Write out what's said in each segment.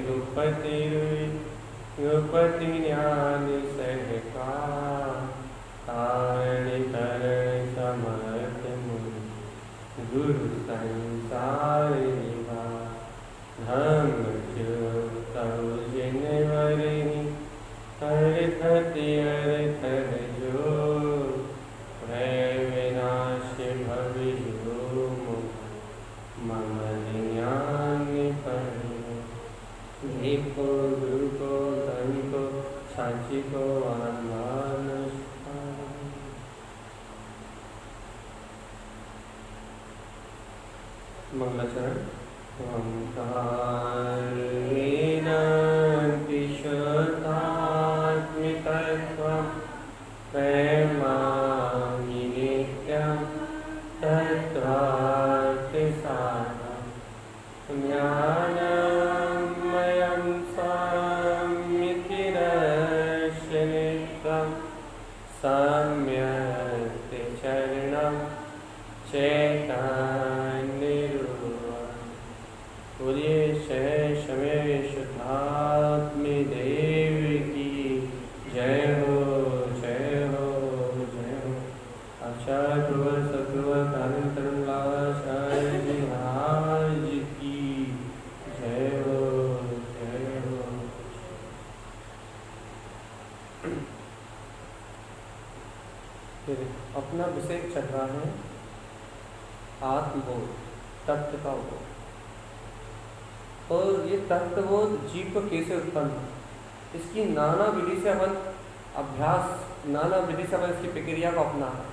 गुपति गुपति ज्ञान सहका तारण करण समर्थ मुनि गुरु संसार निभा धर्म तव जिन वरनि हरथति अर्थ जो भय विनाश भवि जो मम ज्ञान पर को गुरु को धन को साची को आनंद मंगलाचरण किशोतात्मिकत्वं प्रेमामि नित्यं तत्त्वार्थसारं ज्ञानमयं स्वामिति दर्शनित्रं सम्यक् चरणं बोलिए समय शुद्धात्म देव की जय हो जय हो जय हो। आचार्य सद्गुरु तरुणाचार्य जी महाराज की जय हो जय हो। अपना विषय चल रहा है आत्मबोध, तत्व का बोध। और ये तत्वबोध जीव को कैसे उत्पन्न हो, इसकी नाना विधि से अपन अभ्यास, नाना विधि से अपन इसकी प्रक्रिया को अपना है।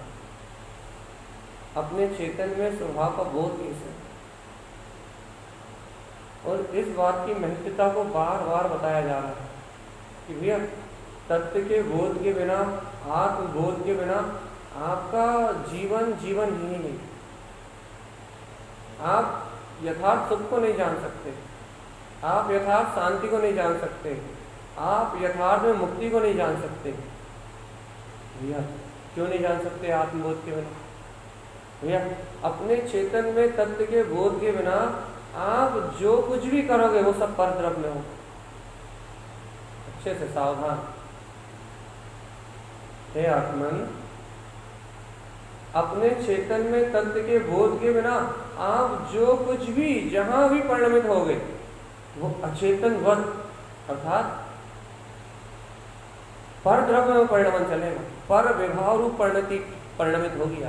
अपने चेतन में स्वभाव का बोध कैसे, और इस बात की महत्वता को बार बार बताया जा रहा है कि भैया तत्व के बोध के बिना, आत्मबोध के बिना आपका जीवन जीवन ही नहीं। आप यथार्थ सुख को नहीं जान सकते, आप यथार्थ शांति को नहीं जान सकते, आप यथार्थ में मुक्ति को नहीं जान सकते। भैया क्यों नहीं जान सकते आत्मबोध के बिना? भैया अपने चेतन में तत्व के बोध के बिना आप जो कुछ भी करोगे वो सब परद्रव्य में होगा। अच्छे से सावधान। हे आत्मन, अपने चेतन में तत्व के बोध के बिना आप जो कुछ भी जहां भी परिणमित होगे वो अचेतन वध अर्थात पर द्रव्य में परिणमन चलेगा, पर विभाव रूप परिणमित होगी।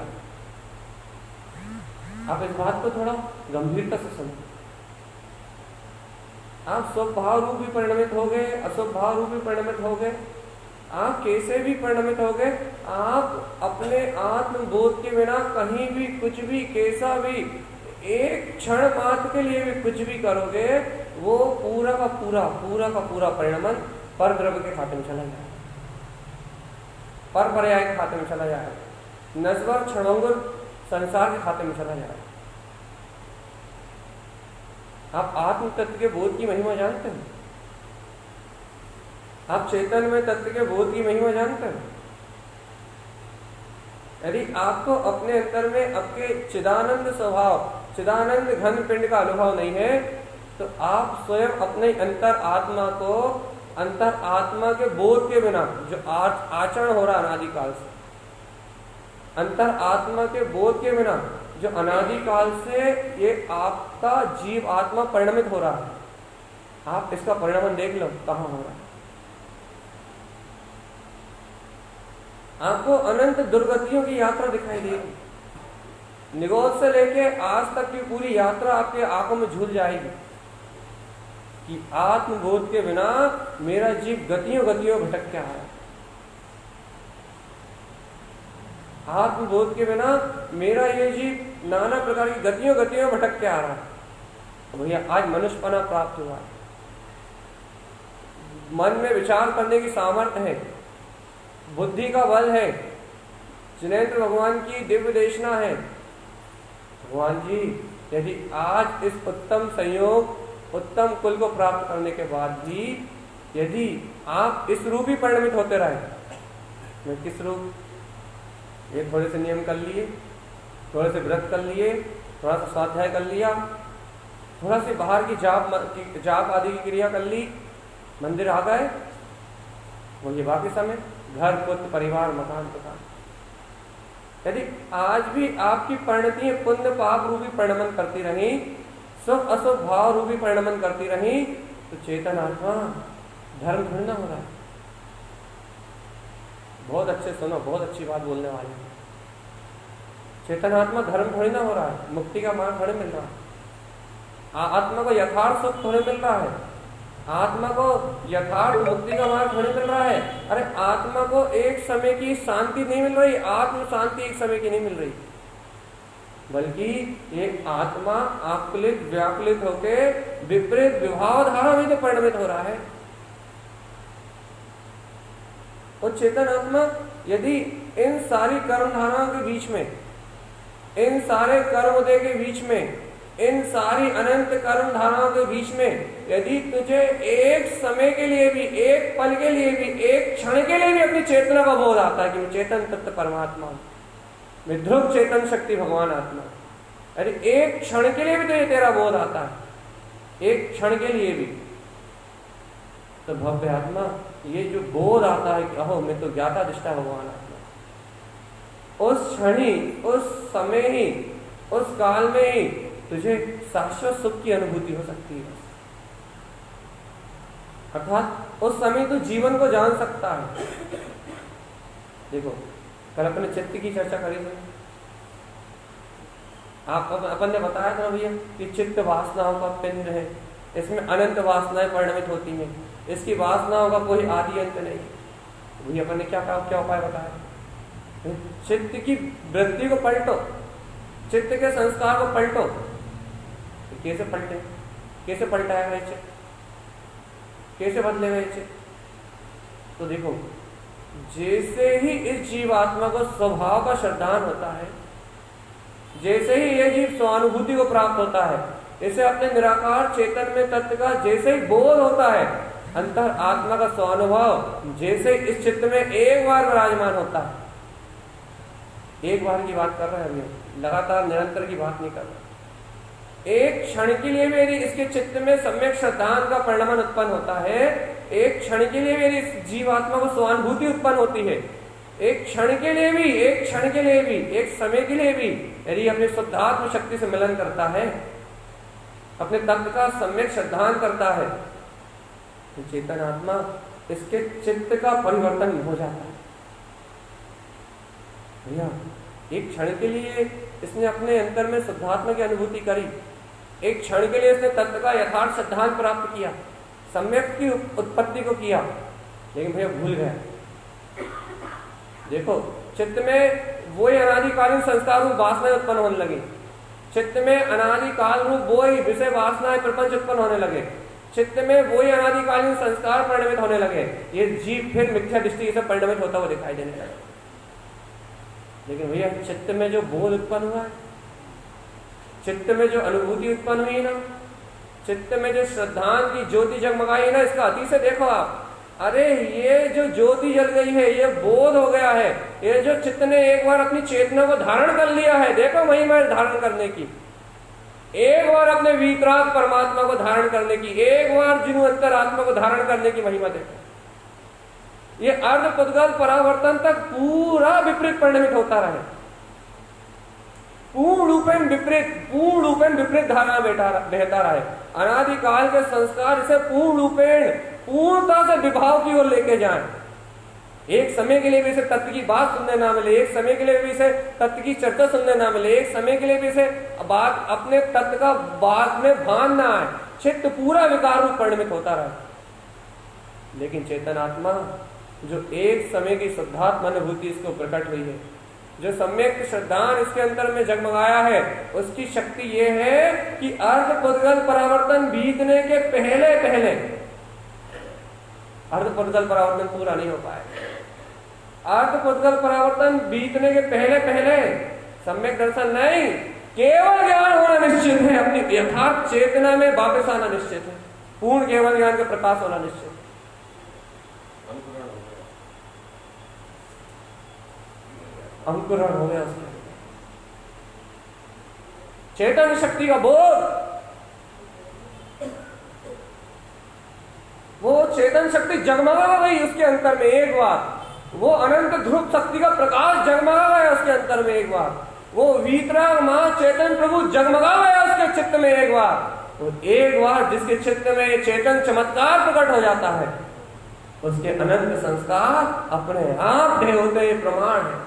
आप इस बात को थोड़ा गंभीरता से समझो। आप स्वभाव रूप भी परिणमित हो गए, अस्वभाव रूप भी परिणमित हो गए, आप कैसे भी परिणमित हो गए, आप अपने आत्मबोध के बिना कहीं भी कुछ भी कैसा भी एक क्षण मात्र के लिए भी कुछ भी करोगे वो पूरा का पूरा परिणमन पर द्रव्य के खाते में चला जाएगा, पर पर्याय के खाते में चला जाएगा, नश्वर क्षणभंगुर संसार के खाते में चला जाएगा। आप आत्म तत्व के बोध की महिमा जानते हैं? आप चेतन में तत्व के बोध की महिमा जानते हैं? यदि आपको अपने अंतर में आपके चिदानंद स्वभाव, चिदानंद घन पिंड का अनुभव नहीं है तो आप स्वयं अपने अंतर आत्मा को, अंतर आत्मा के बोध के बिना जो आचरण हो रहा है अनादिकाल से, अंतर आत्मा के बोध के बिना जो अनादिकाल से ये आपका जीव आत्मा परिणमित हो रहा है, आप इसका परिणमन देख लो कहां हो रहा है। आपको अनंत दुर्गतियों की यात्रा दिखाई देगी। निगोद से लेके आज तक की पूरी यात्रा आपके आंखों में झूल जाएगी कि आत्मबोध के बिना मेरा जीव गतियों भटक के आ रहा है। आत्मबोध के बिना मेरा ये जीव नाना प्रकार की गतियों भटक के आ रहा है। तो भैया आज मनुष्यपना प्राप्त हुआ है, मन में विचार करने की सामर्थ्य है, बुद्धि का बल है, जिनेंद्र भगवान की दिव्य देशना है। भगवान जी यदि आज इस उत्तम संयोग, उत्तम कुल को प्राप्त करने के बाद भी यदि आप इस रूप ही परिणमित होते रहे, मैं किस रूप, ये थोड़े से नियम कर लिए, थोड़े से व्रत कर लिए, थोड़ा सा स्वाध्याय कर लिया, थोड़ा सी बाहर की जाप आदि की क्रिया कर ली, मंदिर आ गए, बोलिए बाकी समय घर पुत्र परिवार मकान दुकान। यदि आज भी आपकी परिणति पुण्य पाप रूपी परिणमन करती रही, शुभ अशुभ भाव रूपी परिणमन करती रही, तो चेतन आत्मा धर्म थोड़ी ना हो रहा है। बहुत अच्छे सुनो, बहुत अच्छी बात बोलने वाले हैं। चेतन आत्मा धर्म थोड़ी ना हो रहा है, मुक्ति का मार्ग थोड़ी मिल रहा है, आत्मा को यथार्थ सुख थोड़ी मिल रहा है, आत्मा को यथार्थ मुक्ति का मार्ग थोड़ी मिल रहा है। अरे आत्मा को एक समय की शांति नहीं मिल रही, आत्म शांति एक समय की नहीं मिल रही, बल्कि ये आत्मा आकुलित व्याकुलित होके विपरीत विभाव धारा में तो परिणमित हो रहा है। और चेतन आत्मा यदि इन सारी कर्म धाराओं के बीच में, इन सारे कर्मोदय के बीच में, इन सारी अनंत कर्म धाराओं के बीच में यदि तुझे एक समय के लिए भी, एक पल के लिए भी, एक क्षण के लिए भी अपनी चेतना का बोध आता है कि मैं चेतन तत्व परमात्मा हूं, मैं ध्रुव चेतन शक्ति भगवान आत्मा, अरे एक क्षण के लिए भी तुझे तेरा बोध आता है, एक क्षण के लिए भी, तो भव्य आत्मा ये जो बोध आता है कि अहो मैं तो ज्ञाता दिष्टा भगवान आत्मा, उस क्षण ही, उस समय ही, उस काल में ही तुझे शाश्वत सुख की अनुभूति हो सकती है। अर्थात उस समय तू जीवन को जान सकता है। देखो कल अपने चित्त की चर्चा करी थी, आप अपन ने बताया था भैया कि चित्त वासनाओं का पिंड है, इसमें अनंत वासनाएं परिणमित होती हैं, इसकी वासनाओं का कोई आदि अंत नहीं। भैया अपन ने क्या उपाय बताया? चित्त की वृत्ति को पलटो, चित्त के संस्कार को पलटो। तो कैसे पलटे, कैसे पलटाएगा ये चित्त, कैसे बदलेगा ये चित्त? तो देखो जैसे ही इस जीवात्मा को स्वभाव का श्रद्धान होता है, जैसे ही यह जीव स्वानुभूति को प्राप्त होता है, इसे अपने निराकार चेतन में तत्व का जैसे ही बोध होता है, अंतर आत्मा का स्वानुभव जैसे इस चित्त में एक बार विराजमान होता है, एक बार की बात कर रहे हैं हम, लगातार निरंतर की बात नहीं कर रहे, एक क्षण के लिए भी यदि इसके चित्त में सम्यक श्रद्धान का परिणमन उत्पन्न होता है, एक क्षण के लिए भी यदि इस जीवात्मा को स्वानुभूति उत्पन्न होती है, एक क्षण के लिए भी, एक क्षण के लिए भी, एक समय के लिए भी यदि अपने शुद्धात्म शक्ति से मिलन करता है, अपने तत्व का सम्यक श्रद्धान करता है, तो चेतन आत्मा इसके चित्त का परिवर्तन हो जाता है। भैया एक क्षण के लिए इसने अपने अंतर में शुद्धात्मा की अनुभूति करी, एक क्षण के लिए इसने तत्व का यथार्थ सिद्धांत प्राप्त किया, सम्यक की उत्पत्ति को किया, लेकिन भैया भूल गया। देखो चित्त में वही अनादिकालीन संस्कार रूप वासनाएं उत्पन्न होने लगी, चित्त में अनादिकाल रूप वही विषय वासनाएं प्रपंच उत्पन्न होने लगे, चित्त में वही अनादिकालीन संस्कार परिणमित होने लगे, ये जीव फिर मिथ्या दृष्टि से परिणमित होता हुआ दिखाई देने लगा। लेकिन भैया चित्त में जो बोध उत्पन्न हुआ है, चित्त में जो अनुभूति उत्पन्न हुई ना, चित्त में जो श्रद्धान की ज्योति जगमगाई ना, इसका अति से देखो आप, अरे ये जो ज्योति जल गई है, ये बोध हो गया है, ये जो चित्त ने एक बार अपनी चेतना को धारण कर लिया है, देखो महिमा धारण करने की, एक बार अपने वितराग परमात्मा को धारण करने की, एक बार जिन अंतर आत्मा को धारण करने की महिमा देखो। ये अर्ध पुद्गल परावर्तन तक पूरा विपरीत परिणमित होता रहे, पूर्ण रूपेण विपरीत धारणा बहता रहे, अनादिकाल के संस्कार इसे पूर्णता से विभाव की ओर लेके जाएं। एक समय के लिए भी इसे तत्व की बात सुनने ना मिले, एक समय के लिए भी इसे तत्व की चर्चा सुनने ना मिले, एक समय के लिए भी इसे बात अपने तत्व का बात में भान ना आए, चित्त पूरा विकार रूप परिणमित होता रहे। लेकिन चेतन आत्मा जो एक समय की शुद्धात्म अनुभूति इसको प्रकट हुई है, जो सम्यक श्रद्धान इसके अंतर में जगमगाया है, उसकी शक्ति ये है कि अर्ध पुद्गल परावर्तन बीतने के पहले पहले, अर्ध पुद्गल परावर्तन पूरा नहीं हो पाएगा, अर्ध पुद्गल परावर्तन बीतने के पहले पहले सम्यक दर्शन नहीं, केवल ज्ञान होना निश्चित है, अपनी यथार्थ चेतना में वापस आना निश्चित है, पूर्ण केवल ज्ञान का प्रकाश होना निश्चित है। अंकुरण हो गया उसके चेतन शक्ति का बोध, चेतन शक्ति जगमगा गई उसके अंतर में एक बार, वो अनंत ध्रुव शक्ति का प्रकाश जगमगा गया उसके अंतर में एक बार, वो वीतराग मां चेतन प्रभु जगमगा गया उसके चित्त में एक बार। तो एक बार जिसके चित्त में चेतन चमत्कार प्रकट हो जाता है, उसके अनंत संस्कार अपने आप ढे होते, ये प्रमाण है।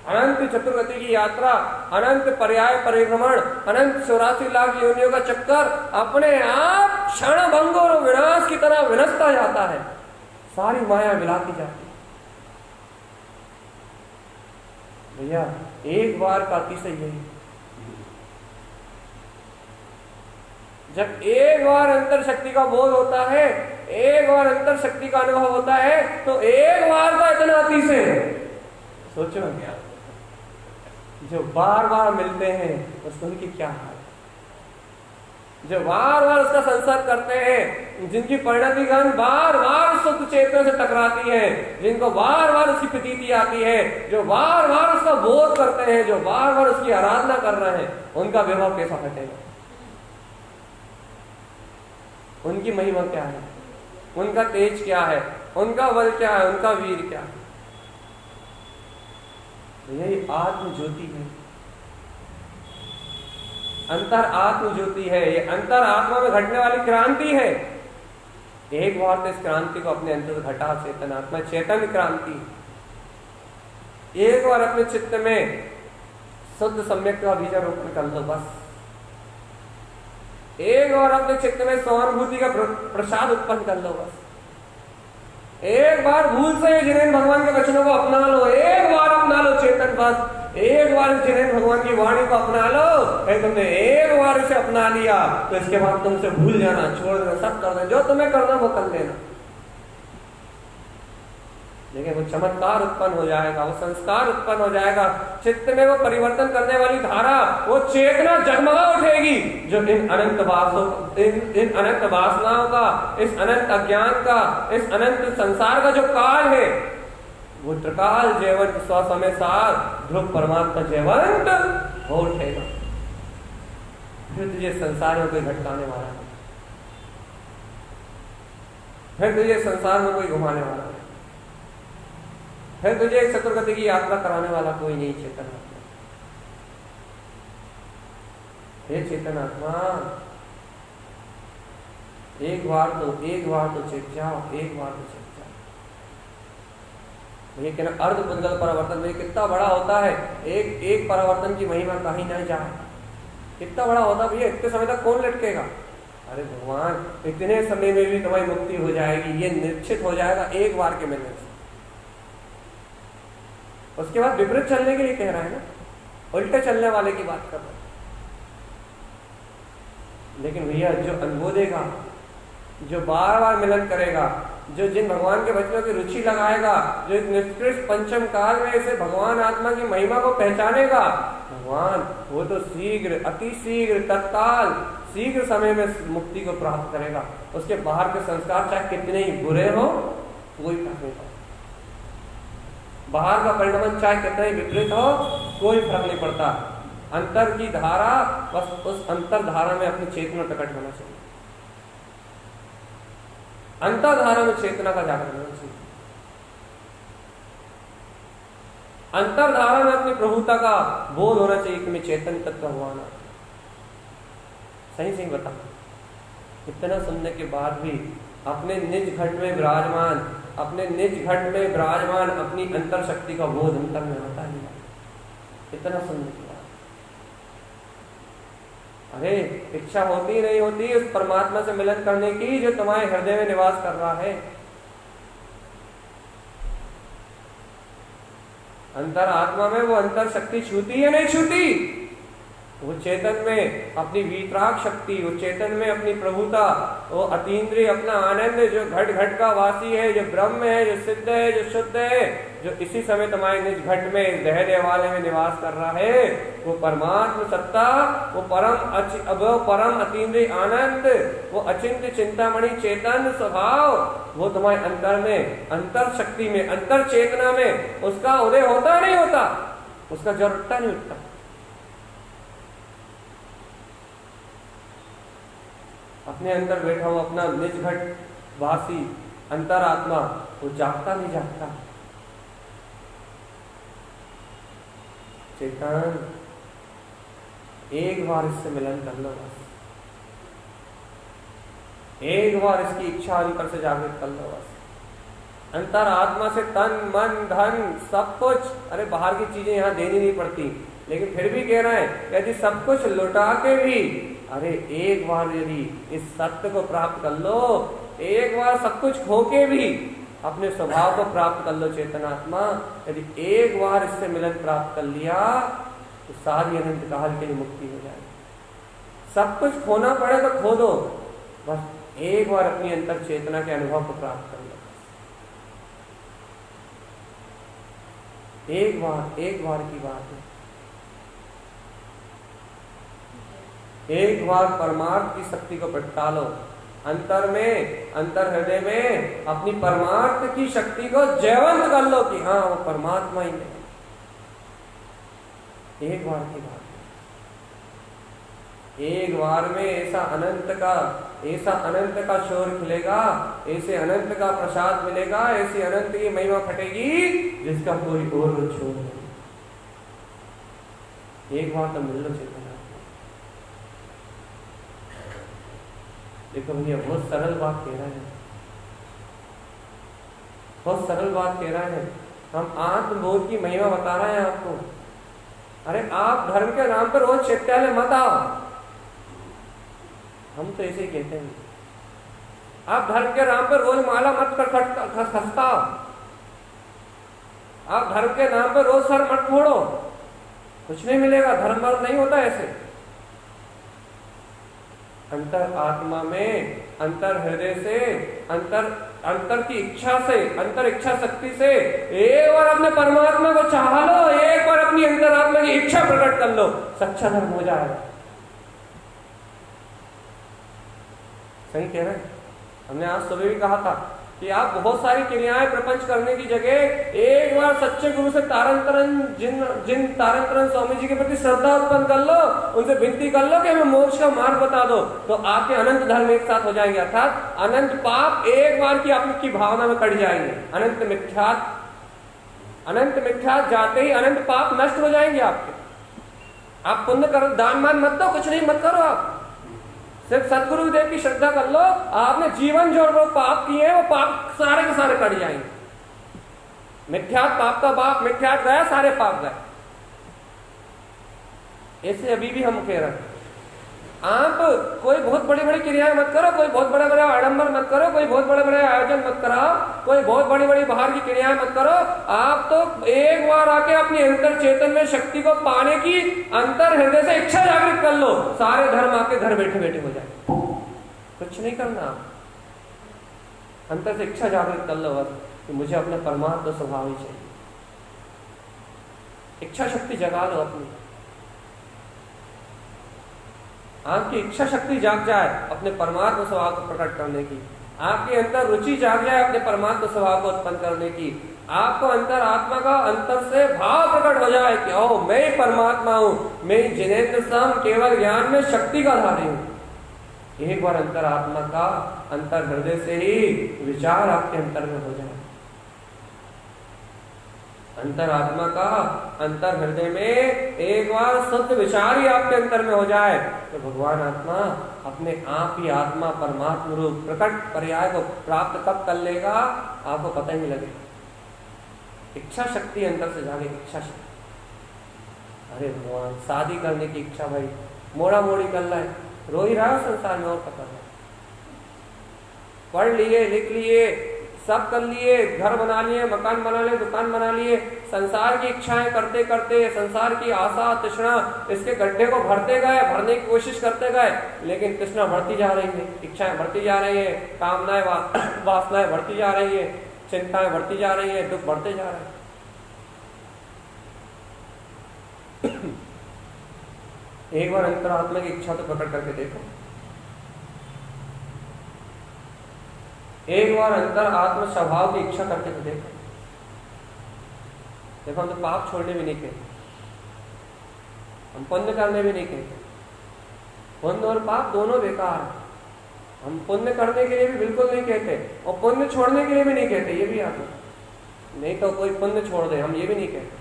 अनंत चतुर्गति की यात्रा, अनंत पर्याय परिभ्रमण, अनंत 84 लाख योनियों का चक्कर अपने आप क्षण भंग और विनाश की तरह विनसता जाता है, सारी माया मिलाती जाती है। भैया एक बार का अतिशय यही, जब एक बार अंतर शक्ति का बोध होता है, एक बार अंतर शक्ति का अनुभव होता है, तो एक बार का इतना अतिशय है। सोचो क्या, जो बार बार मिलते हैं उसको उनकी क्या हाल, जो बार बार उसका संसर्ग करते हैं, जिनकी परिणतिगण बार बार शुद्ध चेतना से टकराती है, जिनको बार बार उसकी प्रतीति आती है, जो बार बार उसका बोध करते हैं, जो बार बार उसकी आराधना कर रहे हैं, उनका वैभव कैसा हटेगा? उनकी महिमा क्या है, उनका तेज क्या है, उनका बल क्या है, उनका वीर क्या है? यही आत्म ज्योति है, अंतर आत्म ज्योति है, ये अंतर आत्मा में घटने वाली क्रांति है। एक बार तो इस क्रांति को अपने अंदर घटा, चेतन आत्मा चेतन क्रांति। एक बार अपने चित्त में शुद्ध सम्यक का बीजारोपण कर लो बस। एक बार अपने चित्त में सहानुभूति का प्रसाद उत्पन्न कर लो बस। एक बार भूल से जिनेन्द्र भगवान के वचनों को अपना लो, एक बार अपना लो चेतन बस। एक बार जिनेन्द्र भगवान की वाणी को अपना लो, अगर तुमने एक बार इसे अपना लिया तो इसके बाद तुमसे भूल जाना, छोड़ देना, सब कर देना, जो तुम्हें करना वो कर लेना। लेकिन वो चमत्कार उत्पन्न हो जाएगा, वो संस्कार उत्पन्न हो जाएगा, चित्त में वो परिवर्तन करने वाली धारा, वो चेतना जगमगा उठेगी, जो इन अनंत वासनाओं का, इस अनंत अज्ञान का, इस अनंत संसार का जो काल है, वो त्रिकाल जयवंत स्वसमय सार ध्रुव परमात्मा जयवंत हो उठेगा। फिर तुझे संसार में कोई भटकाने वाला नहीं, फिर तुझे संसार में कोई घुमाने वाला नहीं, फिर तुझे एक चतुर्गति की यात्रा कराने वाला कोई नहीं। चेतन आत्मा, हे चेतन आत्मा, एक बार तो चेत जाओ, एक बार तो चेत जाओ। लेकिन अर्ध पुद्गल परिवर्तन में कितना बड़ा होता है, एक परिवर्तन की महिमा कहीं नहीं जाए, कितना बड़ा होता भैया। इतने समय तक कौन लटकेगा? अरे भगवान, इतने समय में भी तुम्हारी मुक्ति हो जाएगी, ये निश्चित हो जाएगा एक बार के मिलने से। उसके बाद विपरीत चलने के लिए कह रहा है ना, उल्टे चलने वाले की बात कर रहा है। लेकिन भैया जो अनुभव देगा, जो बार बार मिलन करेगा, जो जिन भगवान के वचनों की रुचि लगाएगा, जो इस निष्कृष्ट पंचम काल में इसे भगवान आत्मा की महिमा को पहचानेगा, भगवान वो तो शीघ्र, अति शीघ्र, तत्काल, शीघ्र समय में मुक्ति को प्राप्त करेगा। उसके बाहर के संस्कार चाहे कितने ही बुरे हो, कोई फर्क नहीं पड़ता। बाहर का परिणाम चाहे कितना ही विपरीत हो, कोई फर्क नहीं पड़ता। अंतर की धारा, बस उस अंतर धारा में अपनी चेतना प्रकट होना चाहिए, अंतर धारा में चेतना का जागरण होना चाहिए, अंतर धारा में अपनी प्रभुता का बोध होना चाहिए कि मैं चेतन तत्व भगवान। सही बता, इतना सुनने के बाद भी अपने निज घट में विराजमान, अपने निज घट में विराजमान अपनी अंतर शक्ति का बोध अंतर में होता ही नहीं। इतना सुनने के बाद अरे इच्छा होती ही नहीं होती उस परमात्मा से मिलन करने की जो तुम्हारे हृदय में निवास कर रहा है। अंतर आत्मा में वो अंतर शक्ति छूती है नहीं छूती? वो चेतन में अपनी वीतराग शक्ति, वो चेतन में अपनी प्रभुता, वो अतीन्द्रिय अपना आनंद जो घट घट का वासी है, जो ब्रह्म है, जो सिद्ध है, जो शुद्ध है, जो इसी समय तुम्हारे निज घट में देह देवालय में निवास कर रहा है, वो परमात्म सत्ता, वो परम अतीन्द्रिय आनंद, वो अचिंत्य चिंतामणि चेतन स्वभाव, वो तुम्हारे अंतर में, अंतर शक्ति में, अंतर चेतना में उसका उदय होता नहीं होता, उसका जड़ उठता नहीं उठता। अपने अंदर बैठा हुआ अपना निज घट वासी अंतरात्मा वो जागता नहीं जागता। चेतन एक बार इससे मिलन कर लो बस, एक बार इसकी इच्छा अंतर से जागृत कर लो बस। अंतर आत्मा से तन मन धन सब कुछ, अरे बाहर की चीजें यहाँ देनी नहीं पड़ती, लेकिन फिर भी कह रहे हैं यदि सब कुछ लुटा के भी, अरे एक बार यदि इस सत्य को प्राप्त कर लो, एक बार सब कुछ खो के भी अपने स्वभाव को प्राप्त कर लो चेतनात्मा, यदि एक बार इससे मिलन प्राप्त कर लिया तो सारी अनंत काल के लिए मुक्ति हो जाएगी। सब कुछ खोना पड़े तो खो दो, बस एक बार अपनी अंतर चेतना के अनुभव को प्राप्त कर लो। एक बार की बात है। एक बार परमार्थ की शक्ति को प्रगटा लो अंतर में, अंतर हृदय में अपनी परमार्थ की शक्ति को जयवंत कर लो कि हाँ वो परमात्मा ही है। एक बार की बात है। एक बार में ऐसा अनंत का शोर खिलेगा, ऐसे अनंत का प्रसाद मिलेगा, ऐसी अनंत की महिमा फटेगी जिसका कोई और छोर नहीं। एक बार तो मिल लो चेतना। देखो भैया बहुत सरल बात कह रहे हैं, बहुत सरल बात कह रहे हैं। हम आत्मबोध की महिमा बता रहे हैं आपको। अरे आप धर्म के नाम पर रोज चैत्यालय मत आओ, हम तो ऐसे ही कहते हैं। आप धर्म के नाम पर रोज माला मत खसकाओ, आप धर्म के नाम पर रोज सर मत फोड़ो, कुछ नहीं मिलेगा। धर्म मर्म नहीं होता ऐसे। अंतर आत्मा में, अंतर हृदय से, अंतर की इच्छा से, अंतर इच्छा शक्ति से एक बार अपने परमात्मा को चाह लो, एक बार अपनी अंतर आत्मा की इच्छा प्रकट कर लो, सच्चा धर्म हो जाएगा। सही कह रहे हैं। हमने आज सुबह भी कहा था कि आप बहुत सारी क्रियाएं प्रपंच करने की जगह एक बार सच्चे गुरु से जिन तारंतरण स्वामी जी के प्रति श्रद्धा उत्पन्न कर लो, उनसे विनती कर लो कि हमें मोक्ष का मार्ग बता दो, तो आपके अनंत धर्म एक साथ हो जाएंगे। अर्थात अनंत पाप एक बार की आपकी भावना में कट जाएंगे। अनंत मिथ्यात जाते ही अनंत पाप नष्ट हो जाएंगे आपके। आप पुण्य करो, दान मान मत दो, कुछ नहीं मत करो, आप सिर्फ सदगुरुदेव की श्रद्धा कर लो। आपने जीवन जो वो पाप किए हैं वो पाप सारे के सारे कट जाएंगे। मिथ्यात पाप का बाप, मिथ्यात गया, सारे पाप गए। ऐसे अभी भी हम कह रहे हैं, आप कोई बहुत बड़ी बड़ी क्रियाएं मत करो, कोई बहुत बड़ा बड़ा आडंबर मत करो, कोई बहुत बड़े बड़े आयोजन मत कराओ, कोई बहुत बड़ी बड़ी बाहर की क्रियाएं मत करो। आप तो एक बार आके अपनी अंतर चेतन में शक्ति को पाने की अंतर हृदय से इच्छा जागृत कर लो, सारे धर्म आपके घर बैठे बैठे हो जाए। कुछ नहीं करना, अंतर से इच्छा जागृत कर लो बस कि मुझे अपने परमात्मा स्वभाव ही चाहिए। इच्छा शक्ति जगा लो अपनी। आपकी इच्छा शक्ति जाग जाए अपने परमात्मा स्वभाव को प्रकट करने की, आपके अंतर रुचि जाग जाए अपने परमात्मा स्वभाव को उत्पन्न करने की, आपको अंतर आत्मा का अंतर से भाव प्रकट हो जाए कि ओ मैं परमात्मा हूं, मैं जिनेन्द्र सम केवल ज्ञान में शक्ति का धारी हूं। एक बार अंतर आत्मा का अंतर हृदय से ही विचार आपके अंतर में हो जाए, अंतर आत्मा का अंतर हृदय में एक बार शुद्ध विचार ही आपके अंतर में हो जाए, तो भगवान आत्मा अपने आप ही आत्मा परमात्मा रूप प्रकट पर्याय को प्राप्त कब कर लेगा आपको पता ही नहीं लगेगा। इच्छा शक्ति अंतर से जागे, इच्छा शक्ति। अरे भगवान शादी करने की इच्छा, भाई मोड़ा मोड़ी कर रहा है, रो ही रहा है संसार में और पता नहीं। पढ़ लिए, लिख लिए, सब कर लिए, घर बना लिए, मकान बना लिए, दुकान बना लिए, संसार की इच्छाएं करते करते, संसार की आशा तृष्णा इसके गड्ढे को भरते गए, भरने की कोशिश करते गए, लेकिन तृष्णा बढ़ती जा रही है, इच्छाएं बढ़ती जा रही है, कामनाएं वासनाएं बढ़ती जा रही है, चिंताएं बढ़ती जा रही है, दुख बढ़ते जा रहे हैं। एक बार अंतरात्मा की इच्छा तो प्रकट करके देखो, एक बार अंतर आत्म स्वभाव की इच्छा करके तो देखो। देखो हम तो पाप छोड़ने भी नहीं कहते, हम पुण्य करने भी नहीं कहते। पुण्य और पाप दोनों बेकार है। हम पुण्य करने के लिए भी बिल्कुल नहीं कहते और पुण्य छोड़ने के लिए भी नहीं कहते, ये भी याद रखो। नहीं तो कोई पुण्य छोड़ दे, हम ये भी नहीं कहते।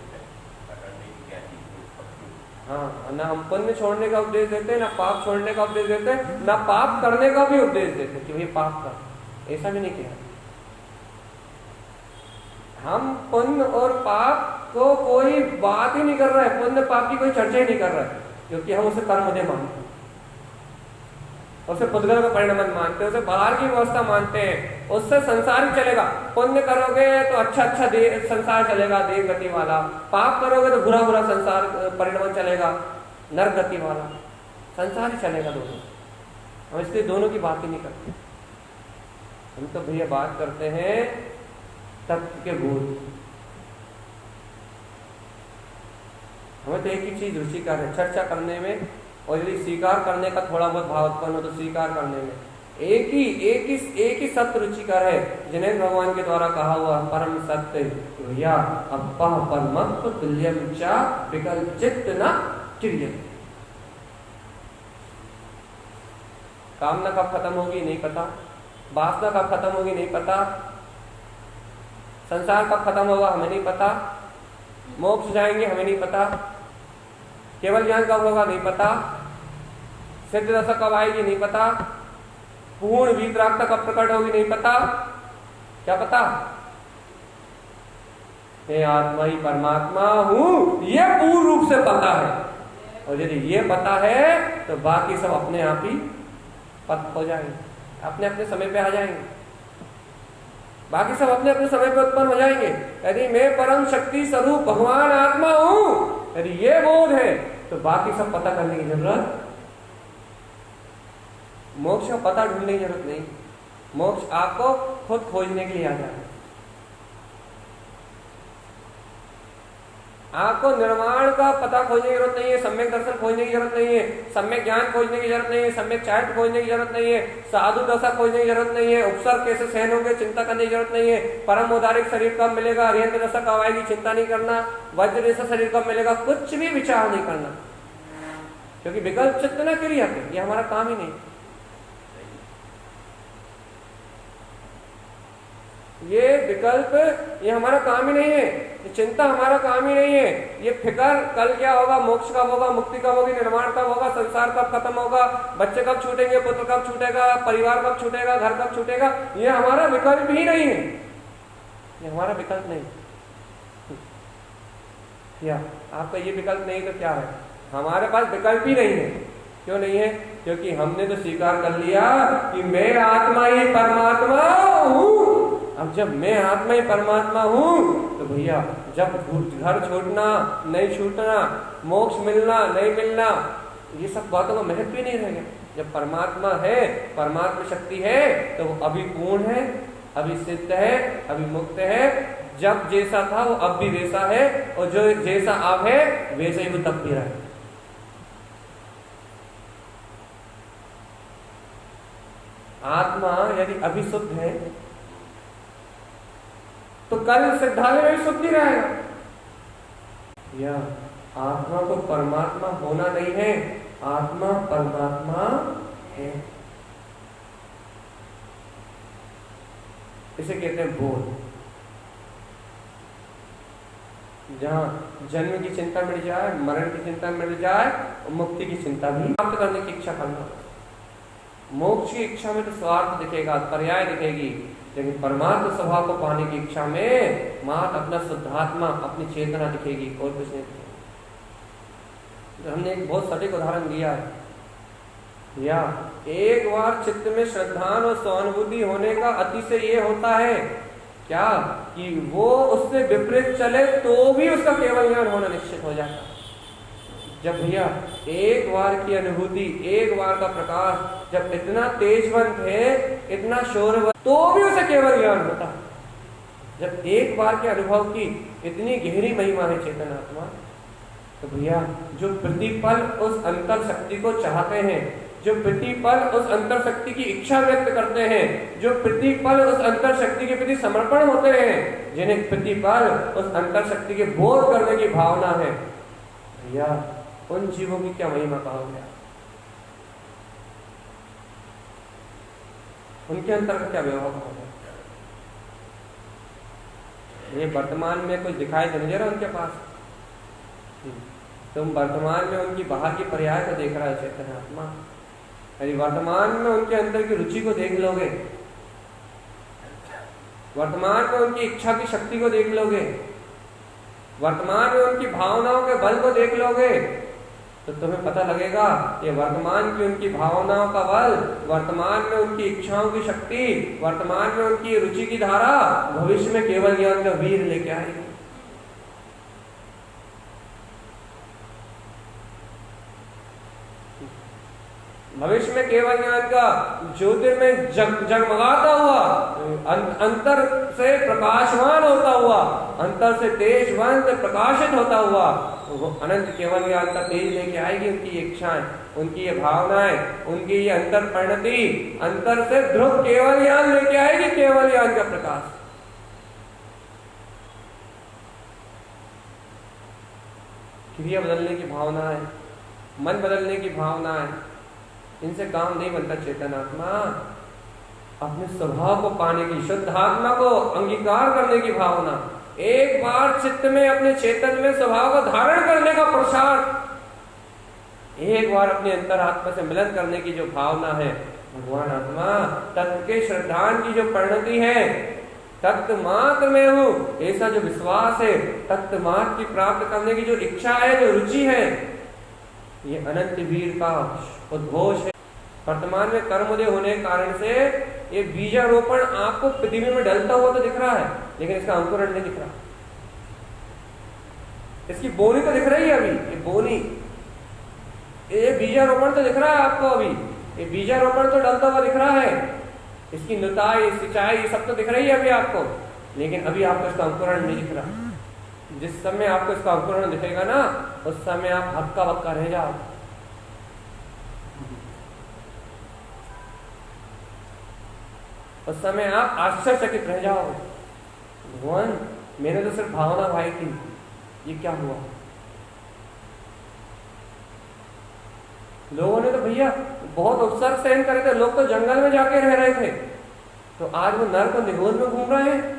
हाँ, ना हम पुण्य छोड़ने का उपदेश देते, ना पाप छोड़ने का उपदेश देते, ना पाप करने का भी उपदेश देते कि भाई पाप कर, ऐसा भी नहीं किया। हम पुण्य और पाप को कोई बात ही नहीं कर रहा है, पुण्य पाप की कोई चर्चा ही नहीं कर रहा है, क्योंकि हम उसे कर्मोदय मानते हैं, उसे पुद्गल का परिणाम मानते हैं, उसे बाहर की व्यवस्था मानते हैं, उससे संसार ही चलेगा। पुण्य करोगे तो अच्छा संसार चलेगा, देव गति वाला, पाप करोगे तो बुरा बुरा संसार परिणाम चलेगा, नरक गति वाला संसार ही चलेगा दोनों। हम इसलिए दोनों की बात ही नहीं करते, हम तो भैया बात करते हैं तत्व के बोध। हमें तो एक ही चीज रुचिकर है, चर्चा करने में, और यदि स्वीकार करने का थोड़ा बहुत भाव उत्पन्न हो तो स्वीकार करने में एक ही सत्य रुचिकर है, जिन्हें भगवान के द्वारा कहा हुआ परम सत्य भैया अपह परमत्व तुल्यम च विकल्पित न चिर्यते। कामना कब खत्म होगी नहीं पता, वासना कब खत्म होगी नहीं पता, संसार कब खत्म होगा हमें नहीं पता, मोक्ष जाएंगे हमें नहीं पता, केवल ज्ञान कब होगा नहीं पता, सिद्ध दशा कब आएगी नहीं पता, पूर्ण वीतरागता कब प्रकट होगी नहीं पता। क्या पता? मैं आत्मा ही परमात्मा हूं, यह पूर्ण रूप से पता है। और यदि ये पता है तो बाकी सब अपने आप ही पता हो जाएंगे, अपने अपने समय पे आ जाएंगे, बाकी सब अपने अपने समय पे उत्पन्न हो जाएंगे। यदि मैं परम शक्ति स्वरूप भगवान आत्मा हूं, यदि ये बोध है तो बाकी सब पता करने की जरूरत, मोक्ष का पता ढूंढने की जरूरत नहीं, मोक्ष आपको खुद खोजने के लिए आ जाएगा। आपको निर्माण का पता खोजने की जरूरत नहीं है, सम्यक दर्शन खोजने की जरूरत नहीं है, सम्यक ज्ञान खोजने की जरूरत नहीं है, सम्यक चारित्र खोजने की जरूरत नहीं है, साधु दशा खोजने की जरूरत नहीं है, उपसर्ग कैसे सहन होंगे चिंता करने की जरूरत नहीं है, परम उदारिक शरीर कब मिलेगा, अरिहंत दशा कब आएगी चिंता नहीं करना, वज्र जैसा शरीर कब मिलेगा कुछ भी विचार नहीं करना, क्योंकि विकल्प चित्त न क्रिया है, ये हमारा काम ही नहीं। ये विकल्प ये हमारा काम ही नहीं है, ये चिंता हमारा काम ही नहीं है, ये फिकर कल क्या होगा, मोक्ष कब होगा, मुक्ति कब होगी, निर्माण कब होगा, संसार कब खत्म होगा, बच्चे कब छूटेंगे, पुत्र कब छूटेगा, परिवार कब छूटेगा, घर कब छूटेगा, ये हमारा विकल्प ही नहीं है, ये हमारा विकल्प नहीं। क्या आपका ये विकल्प नहीं तो क्या है? हमारे पास विकल्प ही नहीं है। क्यों नहीं है? क्योंकि हमने तो स्वीकार कर लिया कि मैं आत्मा ही परमात्मा हूं। अब जब मैं आत्मा ही परमात्मा हूं तो भैया जब घर छोड़ना नहीं छूटना, मोक्ष मिलना नहीं मिलना, ये सब बातों का महत्व ही नहीं रहेगा। जब परमात्मा है, परमात्मा शक्ति है, तो वो अभी पूर्ण है, अभी सिद्ध है, अभी मुक्त है। जब जैसा था वो अब भी वैसा है, और जो जैसा अब है वैसे ही वो तब भी रहे। आत्मा यदि अभी शुद्ध है तो कल सिद्धालय में भी शुद्ध ही रहेगा। या आत्मा को परमात्मा होना नहीं है, आत्मा परमात्मा है। इसे कहते हैं बोध। जहां जन्म की चिंता मिट जाए, मरण की चिंता मिट जाए, और मुक्ति की चिंता भी प्राप्त करने की इच्छा करना। मोक्ष की इच्छा में तो स्वार्थ दिखेगा, पर्याय दिखेगी, लेकिन परमात्मा स्वभाव को पाने की इच्छा में मात अपना शुद्धात्मा, अपनी चेतना दिखेगी, और कुछ नहीं दिखेगा। तो हमने एक बहुत सटीक उदाहरण दिया है। या एक बार चित्त में श्रद्धान और सहानुभूति होने का अतिशय ये होता है क्या कि वो उससे विपरीत चले तो भी उसका केवल ज्ञान होना निश्चित हो जाता है। जब भैया एक बार की अनुभूति, एक बार का प्रकाश जब इतना तेजवंत है, इतना शोरवंत, तो भी उसे केवल ज्ञान होता है। जब एक बार के अनुभव की इतनी गहरी महिमा है चेतन आत्मा, तो भैया जो प्रतिपल उस अंतर शक्ति को चाहते हैं, जो प्रतिपल उस अंतर शक्ति की इच्छा व्यक्त करते हैं, जो प्रतिपल उस अंतर शक्ति के प्रति समर्पण होते हैं, जिन्हें प्रतिपल उस अंतर शक्ति के बोध करने की भावना है, भैया उन जीवों की क्या महिमा कहा गया। उनके अंतर का क्या व्यवहार होगा? ये वर्तमान में कुछ दिखाई तो नहीं दे रहा उनके पास, तुम वर्तमान में उनकी बाहर की पर्याय को देख रहा है चैतन्य आत्मा। यदि वर्तमान में उनके अंदर की रुचि को देख लोगे, वर्तमान में उनकी इच्छा की शक्ति को देख लोगे, वर्तमान में उनकी भावनाओं के बल को देख लोगे, तो तुम्हें पता लगेगा ये वर्तमान की उनकी भावनाओं का बल, वर्तमान में उनकी इच्छाओं की शक्ति, वर्तमान में उनकी रुचि की धारा भविष्य में केवल ज्ञान का वीर लेके आएगी। भविष्य में केवल ज्ञान का ज्योतिर्मय जगमगाता हुआ, अंतर से प्रकाशवान होता हुआ, अंतर से तेजवंत प्रकाशित होता हुआ वो अनंत केवल ज्ञान का तेज लेके आएगी। उनकी इच्छाएं, उनकी ये भावनाएं, उनकी ये अंतर परिणति, अंतर से ध्रुव केवल ज्ञान लेके आएगी, केवल ज्ञान का प्रकाश। क्रिया बदलने की भावना है, मन बदलने की भावना है, इनसे काम नहीं बनता। चेतन आत्मा अपने स्वभाव को पाने की, शुद्ध आत्मा को अंगीकार करने की भावना, एक बार चित्त में अपने चेतन में स्वभाव को धारण करने का पुरुषार्थ, एक बार अपने अंतर आत्मा से मिलन करने की जो भावना है, भगवान आत्मा तत्व के श्रद्धान की जो परिणति है, तत्व मात्र में हूं ऐसा जो विश्वास है, तत्व मात्र की प्राप्त करने की जो इच्छा है, जो रुचि है, ये अनंत वीर का उद्घोष है। वर्तमान में कर्मोदय होने के कारण से ये बीजारोपण आपको पृथ्वी में डलता हुआ तो दिख रहा है, लेकिन इसका अंकुरण नहीं दिख रहा। इसकी बोनी तो दिख रही है अभी, ये बोनी, ये बीजारोपण तो दिख रहा है आपको अभी, ये बीजारोपण तो डलता हुआ दिख रहा है, इसकी नुताई, सिंचाई सब तो दिख रही है अभी आपको, लेकिन अभी आपको इसका अंकुरण नहीं दिख रहा। जिस समय आपको इसका अंकुरण दिखेगा ना, उस समय आप हक्का बक्का रह जाओ। उस समय आप आश्चर्यचकित रह जाओ, भगवान मैंने तो सिर्फ भावना भाई थी, ये क्या हुआ? लोगों ने तो भैया बहुत उपसर्ग सहन करे थे, लोग तो जंगल में जाके रह रहे थे, तो आज वो नर्क और निगोद में घूम रहे हैं।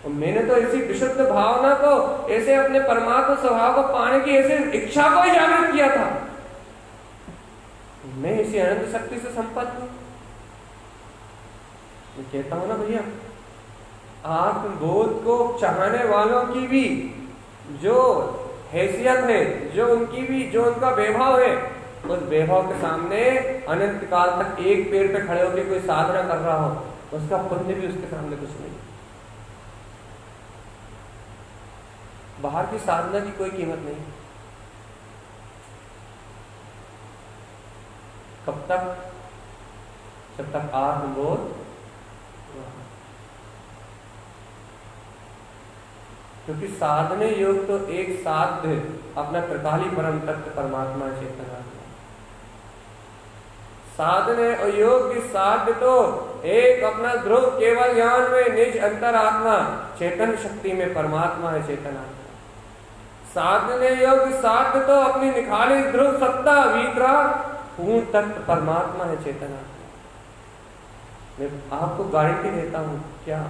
और मैंने तो इसी विशुद्ध भावना को, ऐसे अपने परमात्मा स्वभाव को पाने की ऐसे इच्छा को ही जागृत किया था। मैं इसी अनंत शक्ति से संपन्न हूं। मैं कहता हूं ना भैया, आत्मबोध को चाहने वालों की भी जो हैसियत है, जो उनकी भी जो उनका वैभव है, उस वैभव के सामने अनंत काल तक एक पैर पे खड़े होकर कोई साधना कर रहा हो, उसका पुण्य भी उसके सामने कुछ नहीं। बाहर की साधना की कोई कीमत नहीं। कब तक? जब तक आत्मबोध, क्योंकि साधने योग तो एक साध्य अपना त्रिकाली परम तत्व परमात्मा चेतना, साधने और योग की साध्य तो एक अपना ध्रुव केवल ज्ञान में निज अंतर आत्मा चेतन शक्ति में परमात्मा है चेतना। साधने योग की साध्य तो अपनी निखाली ध्रुव सत्ता वीतराग पूर्ण तत्व परमात्मा है चेतना। मैं आपको गारंटी देता हूं, क्या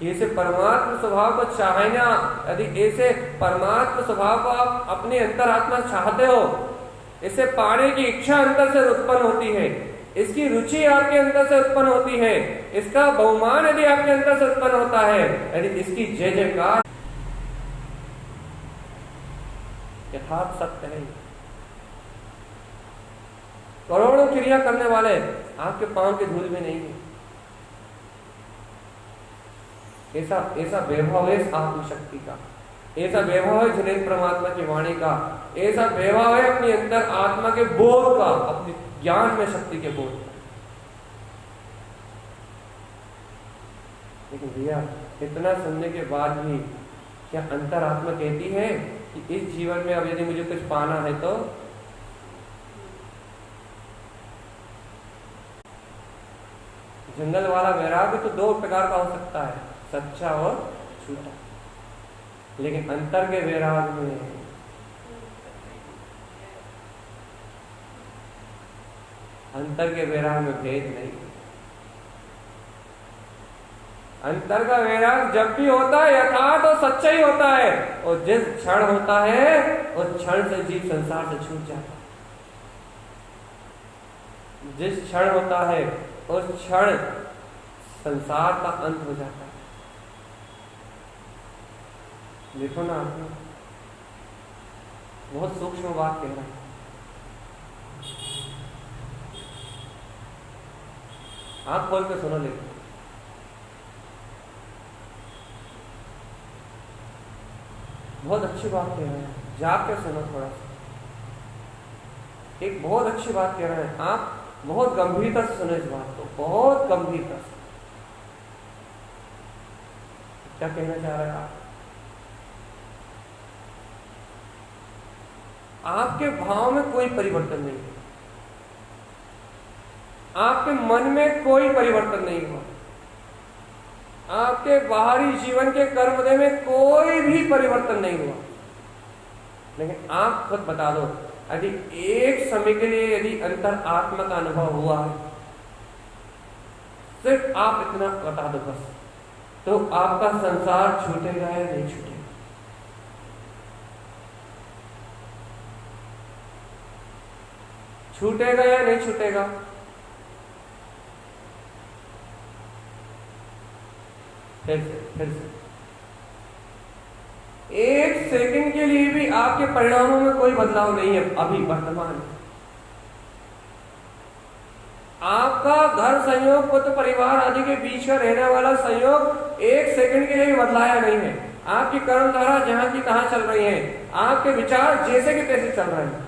ऐसे परमात्मा स्वभाव को चाहना, यदि ऐसे परमात्मा स्वभाव को आप अपने अंतरात्मा चाहते हो, इसे पाने की इच्छा अंतर से उत्पन्न होती है, इसकी रुचि आपके अंदर से उत्पन्न होती है, इसका बहुमान यदि आपके अंदर से उत्पन्न होता है, यदि इसकी जय जयकार यथार्थ सत्य है। करोड़ों क्रिया करने वाले आपके पांव के धूल में नहीं है। ऐसा ऐसा वैभव है आत्मशक्ति का, ऐसा वैभव है जिनेन्द्र परमात्मा की वाणी का, ऐसा वैभव है अपनी अंतर आत्मा के बोध का, अपनी ज्ञान में शक्ति के बोध का। लेकिन भैया इतना सुनने के बाद भी क्या अंतर आत्मा कहती है कि इस जीवन में अब यदि मुझे कुछ पाना है तो जंगल वाला वैराग्य तो दो प्रकार का हो सकता है, सच्चा और झूठा, लेकिन अंतर के वैराग्य में अंतर के वैराग्य में भेद नहीं। अंतर का वैराग जब भी होता है यथार्थ और सच्चा ही होता है, और जिस क्षण होता है उस क्षण से जीव संसार से छूट जाता है। जिस क्षण होता है उस क्षण संसार का अंत हो जाता है। देखो ना आप, बहुत सूक्ष्म बात कह रहा है। आंख खोल के सुनो, लेकिन बहुत अच्छी बात कह रहे हैं, जाके सुनो थोड़ा सा। एक बहुत अच्छी बात कह रहे हैं, आप बहुत गंभीरता से सुनो इस बात को, बहुत गंभीरता से। क्या कहना चाह रहे हैं आप? आपके भाव में कोई परिवर्तन नहीं है, आपके मन में कोई परिवर्तन नहीं हुआ, आपके बाहरी जीवन के कर्मदय में कोई भी परिवर्तन नहीं हुआ। लेकिन आप खुद बता दो, यदि एक समय के लिए यदि अंतर आत्मा का अनुभव हुआ है, सिर्फ आप इतना बता दो बस, तो आपका संसार छूटेगा या नहीं छूटेगा? छूटेगा या नहीं छूटेगा? फिर से एक सेकंड के लिए भी आपके परिणामों में कोई बदलाव नहीं है। अभी वर्तमान आपका घर संयोग, पुत्र परिवार आदि के बीच का रहने वाला संयोग एक सेकंड के लिए भी बदलाया नहीं है। आपकी कर्मधारा जहां की तहां चल रही है, आपके विचार जैसे के तैसे चल रहे हैं,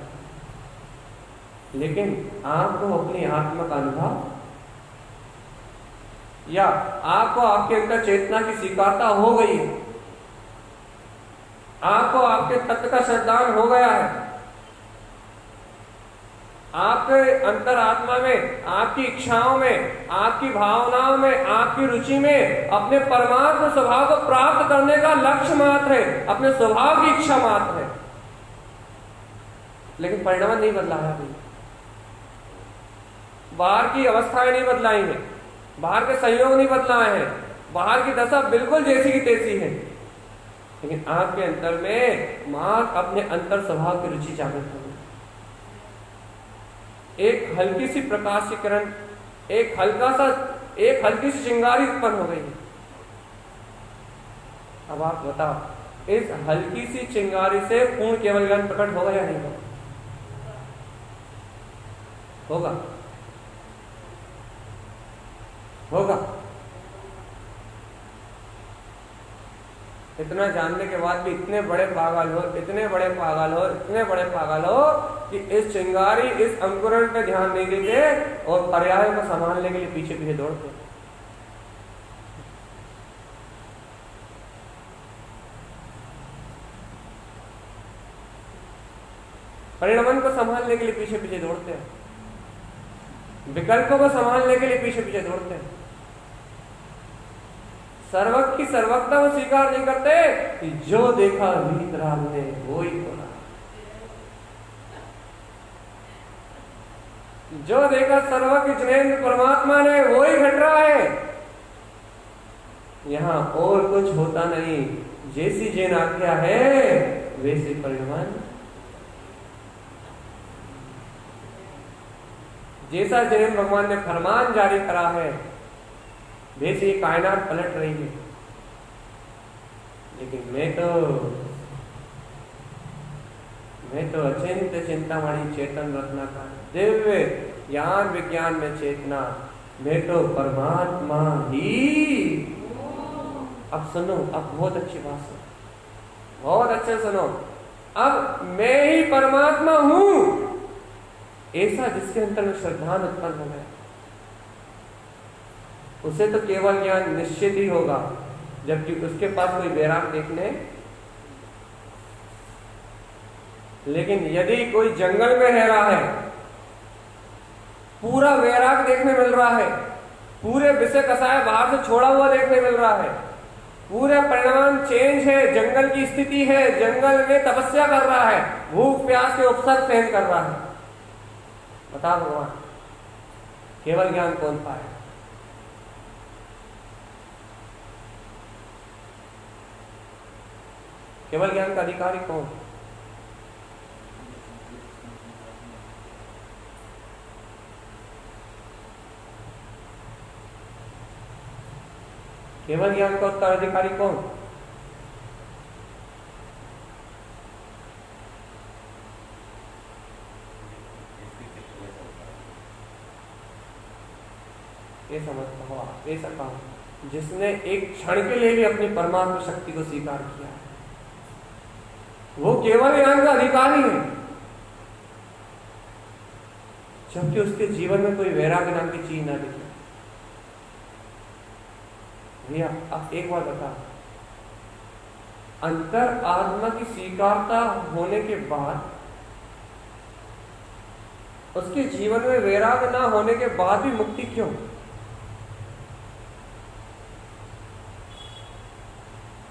लेकिन आपको अपनी आत्मा का अनुभव या आपको आपके अंदर चेतना की स्वीकारता हो गई है, आपको आपके तत्व का श्रद्धान हो गया है, आपके अंतर आत्मा में, आपकी इच्छाओं में, आपकी भावनाओं में, आपकी रुचि में अपने परमात्मा स्वभाव को प्राप्त करने का लक्ष्य मात्र है, अपने स्वभाव की इच्छा मात्र है, लेकिन परिणाम नहीं बदला है। अभी बाहर की अवस्थाएं नहीं बदलाई है, बाहर के संयोग नहीं बदलाए हैं, बाहर की दशा बिल्कुल जैसी की तैसी है, लेकिन आपके अंतर में मात्र अपने अंतर स्वभाव की रुचि जागृत हो गई। एक हल्की सी प्रकाश की किरण, एक हल्की सी चिंगारी उत्पन्न हो गई है। अब आप बताओ, इस हल्की सी चिंगारी से पूर्ण केवल ज्ञान प्रकट होगा या नहीं होगा? होगा, होगा। इतना जानने के बाद भी इतने बड़े पागल हो, इतने बड़े पागल हो, इतने बड़े पागल हो कि इस चिंगारी, इस अंकुरण पे ध्यान नहीं देते और पर्याय को संभालने के लिए पीछे पीछे दौड़ते। परिणमन को संभालने के लिए पीछे पीछे दौड़ते हैं, विकल्पों को संभालने के लिए पीछे पीछे दौड़ते हैं, सर्वक की सर्वकता को स्वीकार नहीं करते कि जो देखा वीतराग ने वही बोला, जो देखा सर्वक जिनेन्द्र परमात्मा ने वही घट रहा है। यहां और कुछ होता नहीं, जैसी जिन आज्ञा है वैसे परिणाम, जैसा जिन भगवान ने फरमान जारी करा है वैसे ये कायनात पलट रही है। लेकिन मैं तो अचिंत चिंतामणि चेतन रत्नाकर दिव्य ज्ञान विज्ञान में चेतना, मैं तो परमात्मा ही। अब सुनो, अब बहुत अच्छी बात सुनो, बहुत अच्छे सुनो। अब मैं ही परमात्मा हूं, ऐसा जिसके अंतर में श्रद्धा उत्पन्न हो गया, उसे तो केवल ज्ञान निश्चित ही होगा, जबकि उसके पास कोई वैराग देखने। लेकिन यदि कोई जंगल में रह रहा है, पूरा वैराग देखने मिल रहा है, पूरे विषय कसाय बाहर से छोड़ा हुआ देखने मिल रहा है, पूरे परिणाम चेंज है, जंगल की स्थिति है, जंगल में तपस्या कर रहा है, भूख प्यास के उपसर्ग सहन कर रहा है, बता भगवान केवल ज्ञान कौन पाए? केवल ज्ञान का अधिकारी कौन? केवल ज्ञान का उत्तराधिकारी कौन? ये समझता हो आप, ऐसा कहा जिसने एक क्षण के लिए भी अपनी परमात्मा शक्ति को स्वीकार किया है, वो केवल ज्ञान का अधिकारी है, जबकि उसके जीवन में कोई वैराग्य नाम की चीज ना दिखे। भैया आप एक बार बता, अंतर आत्मा की स्वीकारता होने के बाद उसके जीवन में वैराग्य ना होने के बाद भी मुक्ति क्यों?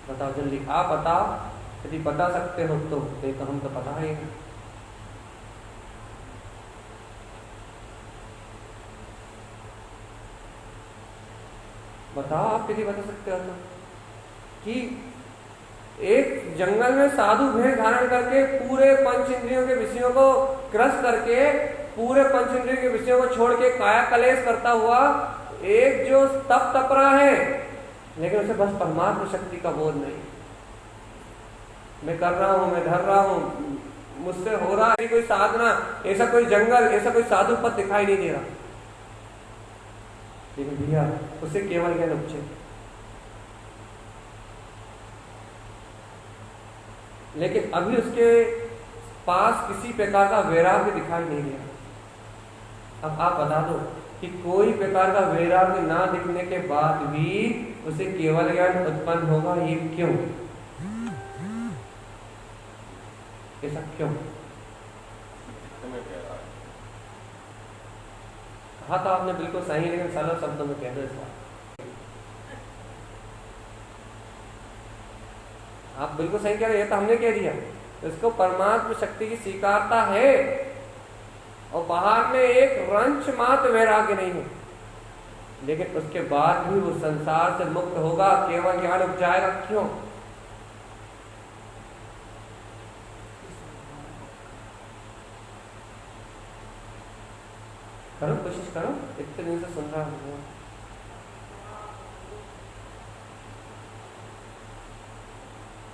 बताओ जल्दी, आप बताओ, यदि बता सकते हो तो देखो, हम तो पता है। बताओ आप यदि बता सकते हो तो, कि एक जंगल में साधु भेष धारण करके पूरे पंच इंद्रियों के विषयों को क्रश करके, पूरे पंच इंद्रियों के विषयों को छोड़ के काया कलेश करता हुआ एक जो तप तप रहा है, लेकिन उसे बस परमात्मा शक्ति का बोध नहीं। मैं कर रहा हूं, मैं धर रहा हूं, मुझसे हो रहा है कोई साधना, ऐसा कोई जंगल, ऐसा कोई साधु पद दिखाई नहीं दे रहा। लेकिन भैया उसे केवल ज्ञान उपजे, लेकिन अभी उसके पास किसी प्रकार का वैराग्य दिखाई नहीं दे रहा। अब आप बता दो कि कोई प्रकार का वैराग्य ना दिखने के बाद भी उसे केवल ज्ञान उत्पन्न होगा, ये क्यों? ऐसा क्यों? कहा तो आपने बिल्कुल सही, लेकिन सरल शब्दों में कह दो इस बात। आप बिल्कुल सही कह रहे हैं, तो हमने कह दिया इसको परमात्मा शक्ति की स्वीकारता है और बाहर में एक रंच मात्र वैराग्य नहीं है, लेकिन उसके बाद भी वो संसार से मुक्त होगा, केवल ज्ञान उपजाएगा, क्यों? करो, कोशिश करो, इतने दिन से सुन रहा हूं।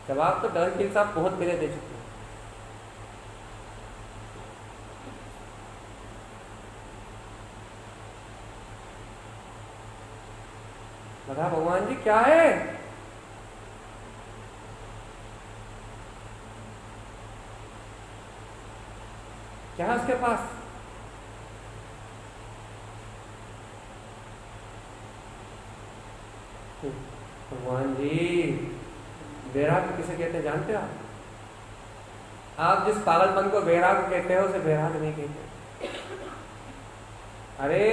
जवाब तो डर के साथ बहुत पहले दे चुके हैं। बता भगवान जी क्या है? क्या है उसके पास? भगवान जी वैराग्य किसे कहते हैं जानते हो आप? जिस पागलपन को वैराग्य कहते हो उसे वैराग्य नहीं कहते। अरे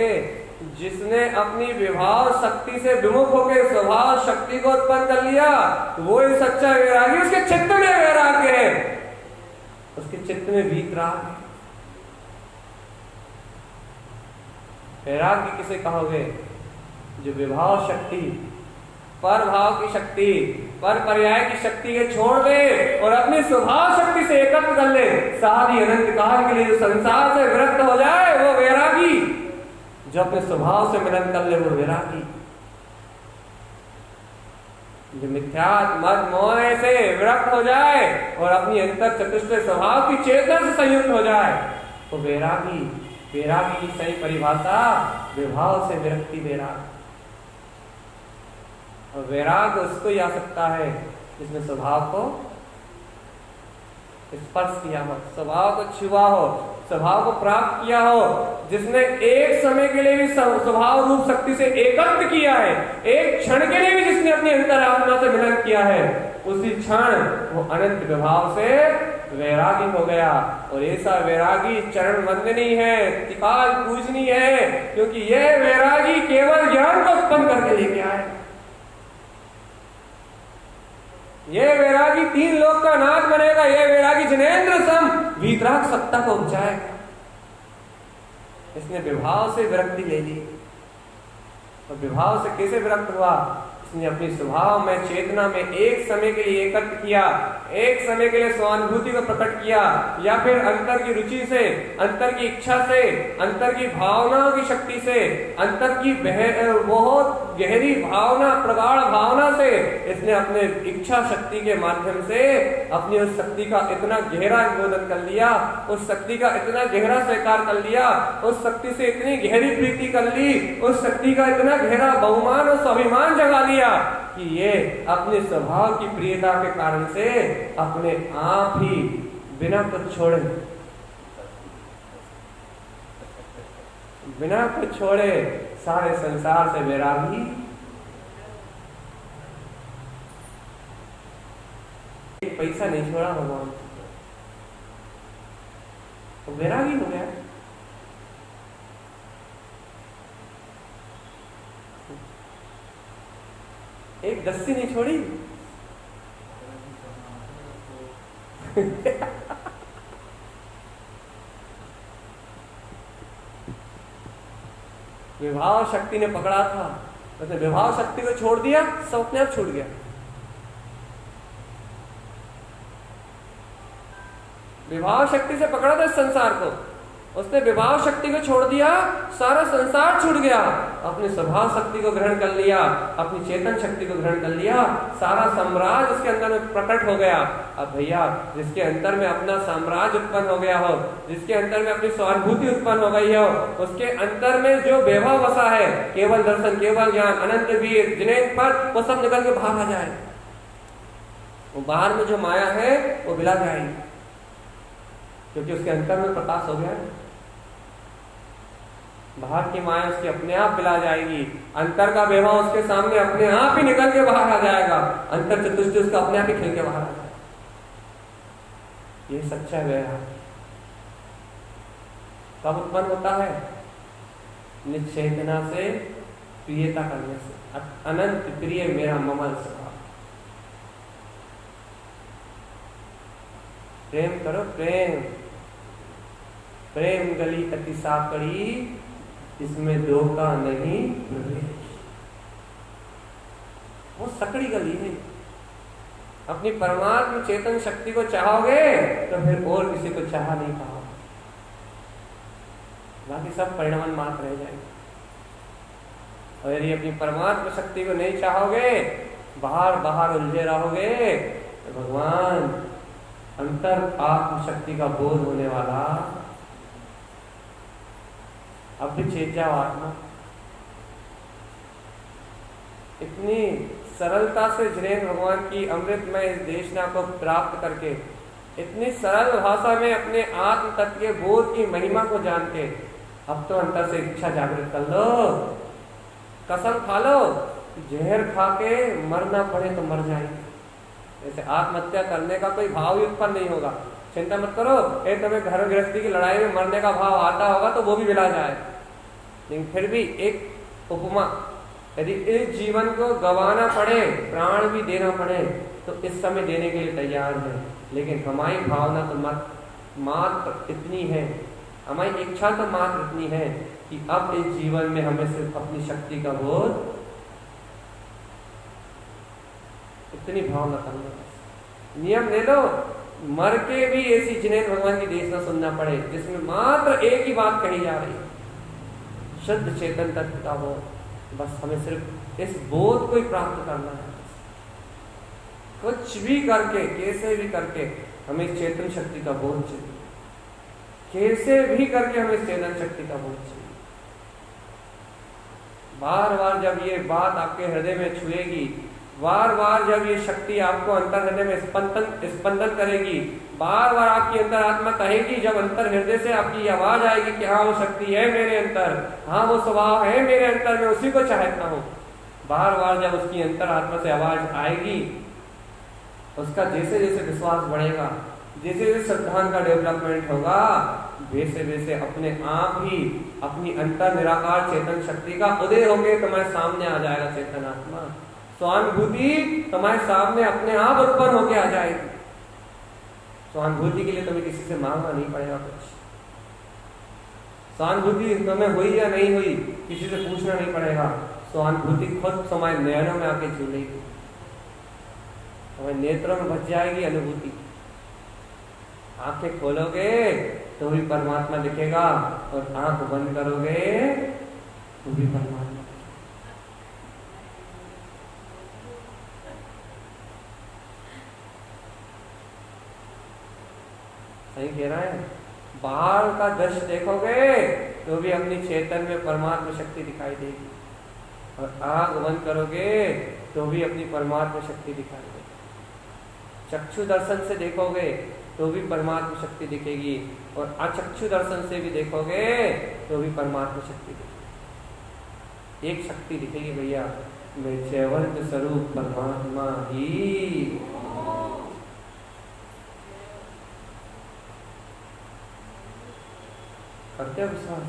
जिसने अपनी विभाव शक्ति से विमुख होकर स्वभाव शक्ति को उत्पन्न कर लिया, वो ही सच्चा वैरागी। उसके चित्त में वैराग्य है, उसके चित्त में वीतराग है। वैराग्य किसे कहोगे? जो विभाव शक्ति, पर भाव की शक्ति, पर पर्याय की शक्ति के छोड़ दे और अपनी स्वभाव शक्ति से एकत्र कर ले, सारी अनंत काल के लिए जो संसार से विरक्त हो जाए वो वैरागी। जो अपने स्वभाव से मिलन कर ले वो वैरागी। जो मिथ्यात्व मद मोह से विरक्त हो जाए और अपनी अंतर चतुष्ट स्वभाव की चेतना से संयुक्त हो जाए वो वैरागी। वैरागी की सही परिभाषा विभाव से विरक्ति वैराग। और वैराग उसको ही आ सकता है जिसने स्वभाव को स्पर्श किया हो, स्वभाव को छुआ हो, स्वभाव को प्राप्त किया हो, जिसने एक समय के लिए भी स्वभाव रूप शक्ति से एकत्र किया है, एक क्षण के लिए भी जिसने अपनी अंतरात्मा से मिलन किया है, उसी क्षण वो अनंत विभाव से वैरागी हो गया। और ऐसा वैरागी चरण वंदनीय है, त्रिकाल पूजनीय है, क्योंकि यह वैरागी केवल ज्ञान को उत्पन्न करके लेके आए। ये वैरागी तीन लोक का नाथ बनेगा। ये वैरागी जिनेंद्र सम वीतराग सत्ता को उपजाएगा। इसने विभाव से विरक्ति ले ली। और विभाव से कैसे विरक्त हुआ? उसने अपनी स्वभाव में, चेतना में एक समय के लिए एकत्र किया, एक समय के लिए स्वानुभूति को प्रकट किया, या फिर अंतर की रुचि से, अंतर की इच्छा से, अंतर की भावनाओं की शक्ति से, अंतर की बहुत गहरी भावना, प्रगाढ़ भावना से इसने अपने इच्छा शक्ति के माध्यम से अपनी उस शक्ति का इतना गहरा अनुमोदन कर लिया, उस शक्ति का इतना गहरा स्वीकार कर लिया, उस शक्ति से इतनी गहरी प्रीति कर ली, उस शक्ति का इतना गहरा बहुमान और स्वाभिमान जगा लिया कि ये अपने स्वभाव की प्रियता के कारण से अपने आप ही बिना कुछ छोड़े, बिना कुछ छोड़े सारे संसार से वैरागी, एक पैसा नहीं छोड़ा भगवान, तो वैरागी हो गया। एक दस्ती नहीं छोड़ी। विभाव शक्ति ने पकड़ा था, उसने विभाव शक्ति को छोड़ दिया, सब अपने आप छूट गया। विभाव शक्ति से पकड़ा था इस संसार को, उसने विभाव शक्ति को छोड़ दिया, सारा संसार छूट गया। अपनी स्वभाव शक्ति को ग्रहण कर लिया, अपनी चेतन शक्ति को ग्रहण कर लिया, सारा साम्राज्य उसके अंदर में प्रकट हो गया। अब भैया जिसके अंदर में अपना साम्राज्य उत्पन्न हो गया हो, जिसके अंदर में अपनी स्वानुभूति उत्पन्न हो गई हो, उसके अंदर में जो वैभव बसा है, केवल दर्शन, केवल ज्ञान, अनंत वीर, जिनेन्द्र पर, वो सब निकल के बाहर आ जाए। वो बाहर में जो माया है वो बिला जाएगी, क्योंकि उसके अंतर में प्रकाश हो गया। बाहर की माया उसकी अपने आप बिला जाएगी, अंतर का वैभव उसके सामने अपने आप ही निकल के बाहर आ जाएगा, अंतर चतुष्टय उसका अपने आप ही खिल के बाहर आ जाएगा। ये सच्चा व्यवहार कब उत्पन्न होता है? निश्चेतना से, प्रियता करने से। अनंत प्रिय मेरा ममल स्वभाव, प्रेम करो, प्रेम। प्रेम गली अति साकड़ी, इसमें धोखा नहीं प्रवेश। वो सकड़ी गली है। अपनी परमात्मा चेतन शक्ति को चाहोगे तो फिर और किसी को चाह नहीं पाओगे, बाकी सब परिणाम मात्र रह जाएंगे। और यदि अपनी परमात्मा शक्ति को नहीं चाहोगे, बाहर बाहर उलझे रहोगे, तो भगवान अंतर आत्म शक्ति का बोध होने वाला, अब भी चेत जाओ आत्मा। इतनी सरलता से जिनेन्द्र भगवान की अमृतमय इस देशना को प्राप्त करके, इतनी सरल भाषा में अपने आत्म तत्व के बोध की महिमा को जान के, अब तो अंतर से इच्छा जागृत कर लो, कसम खा लो, जहर खा के मरना पड़े तो मर जाएंगे। जैसे आत्महत्या करने का कोई भाव ही उत्पन्न नहीं होगा, चिंता मत करो। तुम्हें घर गृहस्थी की लड़ाई में मरने का भाव आता होगा तो वो भी मिला जाए, लेकिन फिर भी एक उपमा, यदि इस जीवन को गंवाना पड़े, प्राण भी देना पड़े, तो इस समय देने के लिए तैयार है। लेकिन हमारी भावना तो मात्र इतनी है, हमारी इच्छा तो मात्र इतनी है कि अब इस जीवन में हमें सिर्फ अपनी शक्ति का बोध, इतनी भावना करना। नियम ले लो, मर के भी ऐसी जिनेन्द्र भगवान की देशना सुनना पड़े जिसमें मात्र एक ही बात कही जा रही है, शुद्ध चेतन तत्व का बोध। बस हमें सिर्फ इस बोध को ही प्राप्त करना है। कुछ भी करके, कैसे भी करके हमें चेतन शक्ति का बोध चाहिए, कैसे भी करके हमें चेतन शक्ति का बोध चाहिए। बार बार जब ये बात आपके हृदय में छुएगी, बार बार जब ये शक्ति आपको अंतर हृदय में स्पंदन करेगी, बार बार आपकी अंतर आत्मा कहेगी, जब अंतर हृदय से आपकी आवाज आएगी कि हाँ वो शक्ति है मेरे अंतर, हाँ वो स्वभाव है मेरे अंतर, मैं उसी को चाहता हूँ। बार बार जब उसकी अंतर आत्मा से आवाज आएगी, उसका जैसे जैसे विश्वास बढ़ेगा, जैसे जैसे श्रद्धान का डेवलपमेंट होगा, वैसे वैसे अपने आप ही अपनी अंतर निराकार चेतन शक्ति का उदय होके तुम्हारे सामने आ जाएगा। चेतन आत्मा स्वानुभूति तुम्हारे सामने अपने आप उत्पन्न होके आ जाएगी। स्वानुभूति के लिए तुम्हें किसी से मांगना नहीं पड़ेगा कुछ। स्वानुभूति तुम्हें हुई या नहीं हुई किसी से पूछना नहीं पड़ेगा। स्वानुभूति खुद समय नयनों में आके झूलेगी, हमें नेत्रों में बच जाएगी अनुभूति। आंखें खोलोगे तो भी परमात्मा दिखेगा और आंख बंद करोगे तो भी परमात्मा। सही कह रहा है। बाहर का दृश्य देखोगे तो भी अपनी चेतन में परमात्मा शक्ति दिखाई देगी, और आंख बंद करोगे तो भी अपनी परमात्मा शक्ति दिखाई देगी। चक्षु दर्शन से देखोगे तो भी परमात्मा शक्ति दिखेगी, और अचक्षु दर्शन से भी देखोगे तो भी परमात्मा शक्ति दिखेगी। एक शक्ति दिखेगी भैया, मैं जयवंत स्वरूप परमात्मा ही। करते हो विश्वास?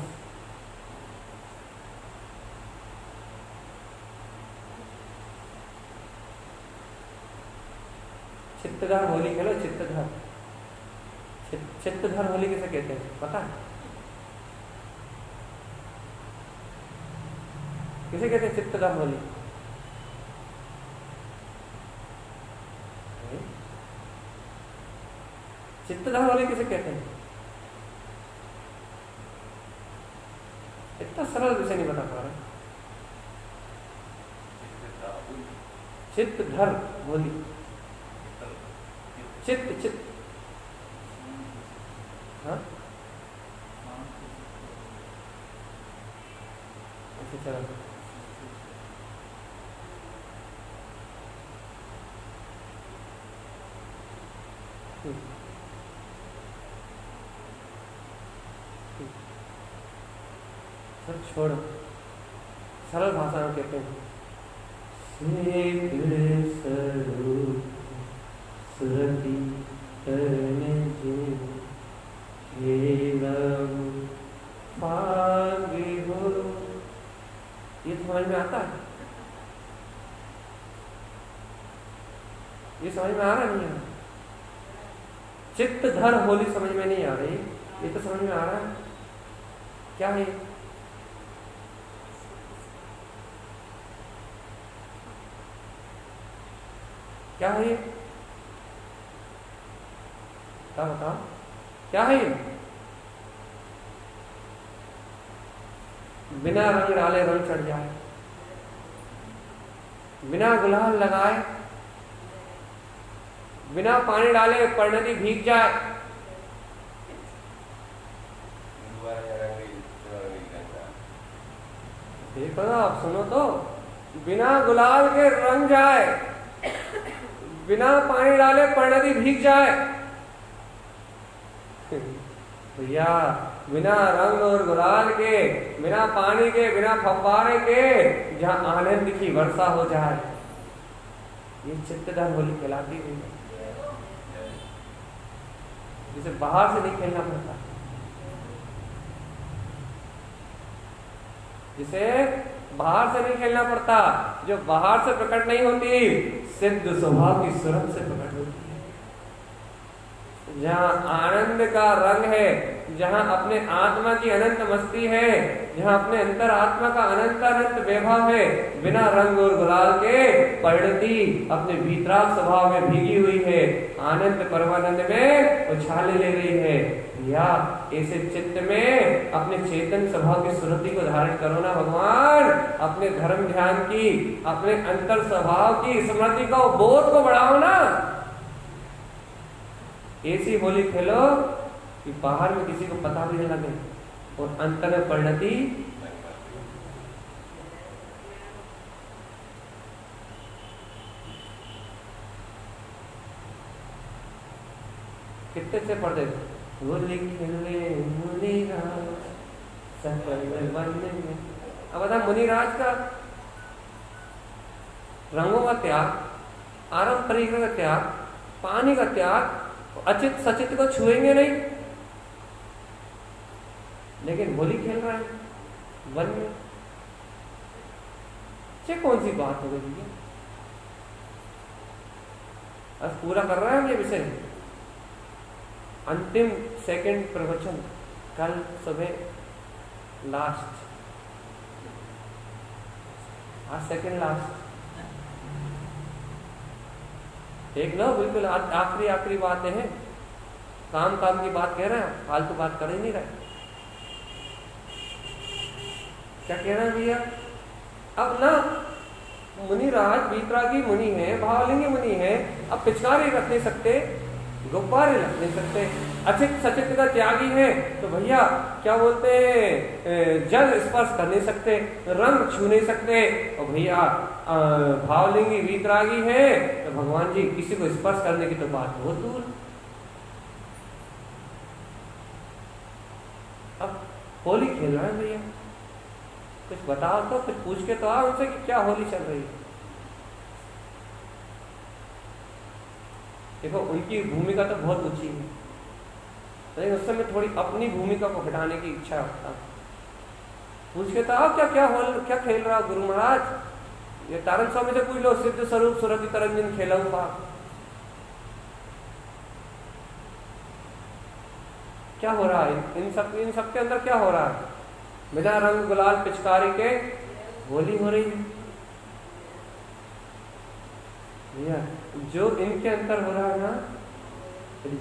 चित्तधर होली खेलो, चित्तधर। चित्तधर होली किसे कहते हैं पता है? किसे कहते हैं चित्तधर होली? चित्तधर होली किसे कहते हैं? इतना सरल विषय नहीं बता पा रहा। चित्तधर होली, चित्त चित्त, हाँ चलो छोड़ो, सरल भाषा में कहते हैं स्वरूप सुरति करने जो हो। ये समझ में आता है? ये समझ में आ रहा नहीं है? चित्तधर होली समझ में नहीं आ रही, ये तो समझ में आ रहा है। क्या है? क्या है ये? क्या बताओ, क्या है ये? बिना रंग डाले रंग चढ़ जाए, बिना गुलाल लगाए, बिना पानी डाले परिणति भीग जाए। देखो ना, आप सुनो तो, बिना गुलाल के रंग जाए, बिना पानी डाले परिणति भीग जाए। भैया बिना रंग और गुलाल के, बिना पानी के, बिना फव्वारे के, जहां आनंद की वर्षा हो जाए, ये चित्तधर होली कहलाती है। जिसे बाहर से नहीं खेलना पड़ता, जिसे बाहर से नहीं खेलना पड़ता, जो बाहर से प्रकट नहीं होती, सिद्ध स्वभाव की सूरत से प्रकट होती है। जहाँ आनंद का रंग है, जहाँ अपने आत्मा की अनंत मस्ती है, जहाँ अपने अंतर आत्मा का अनंत वैभव है, बिना रंग और गुलाल के परिणति अपने भीतराग स्वभाव में भीगी हुई है, आनंद परमानंद में उछाले ले रही है। या ऐसे चित्त में अपने चेतन स्वभाव की सुरति को धारण करो ना भगवान, अपने धर्म ध्यान की, अपने अंतर स्वभाव की स्मृति को, बोध को बढ़ाओ ना। ऐसी होली खेलो कि बाहर में किसी को पता भी नहीं लगे, और अंतर में परिणति कितने से पढ़ते होली खेले मुनिराज सकल वन में। अब बता, मुनिराज का रंगों का त्याग, आरंभ परिग्रह का त्याग, पानी का त्याग, अचित सचित को छुएंगे नहीं, लेकिन होली खेल रहा है वन में। ये कौन सी बात हो गई? आज पूरा कर रहा है हम ये विषय। अंतिम सेकंड प्रवचन कल सुबह लास्ट। आज सेकंड लास्ट, एक ना बिल्कुल आखिरी बातें हैं, काम की बात कह रहे हैं, फालतू बात कर ही नहीं रहे। क्या कह रहे हैं भैया? अब ना मुनिराज वीतरागी मुनि है, भावलिंगी मुनि है, अब पिचकारी रख नहीं सकते, गुब्बारे रख नहीं सकते, अचित सचित का त्यागी है तो भैया क्या बोलते हैं, जल स्पर्श कर नहीं सकते, रंग छू नहीं सकते, और भैया भावलिंगी वीतरागी है तो भगवान जी किसी को स्पर्श करने की तो बात बहुत दूर। अब होली खेल रहे हैं भैया, कुछ बताओ तो, कुछ पूछ के तो आओ उनसे कि क्या होली चल रही है। देखो उनकी भूमिका तो बहुत ऊंची है, लेकिन उस समय थोड़ी अपनी भूमिका को घटाने की इच्छा रखता। पूछ के तो आओ क्या खेल रहा गुरु महाराज, ये तारण स्वामी से पूछ लो, सिद्ध स्वरूप सुरति तरंजन खेला हुआ, क्या हो रहा है इन सब के अंदर, क्या हो रहा है? बिना रंग गुलाल पिचकारी के होली हो रही है भैया। जो इनके अंदर हो रहा है ना,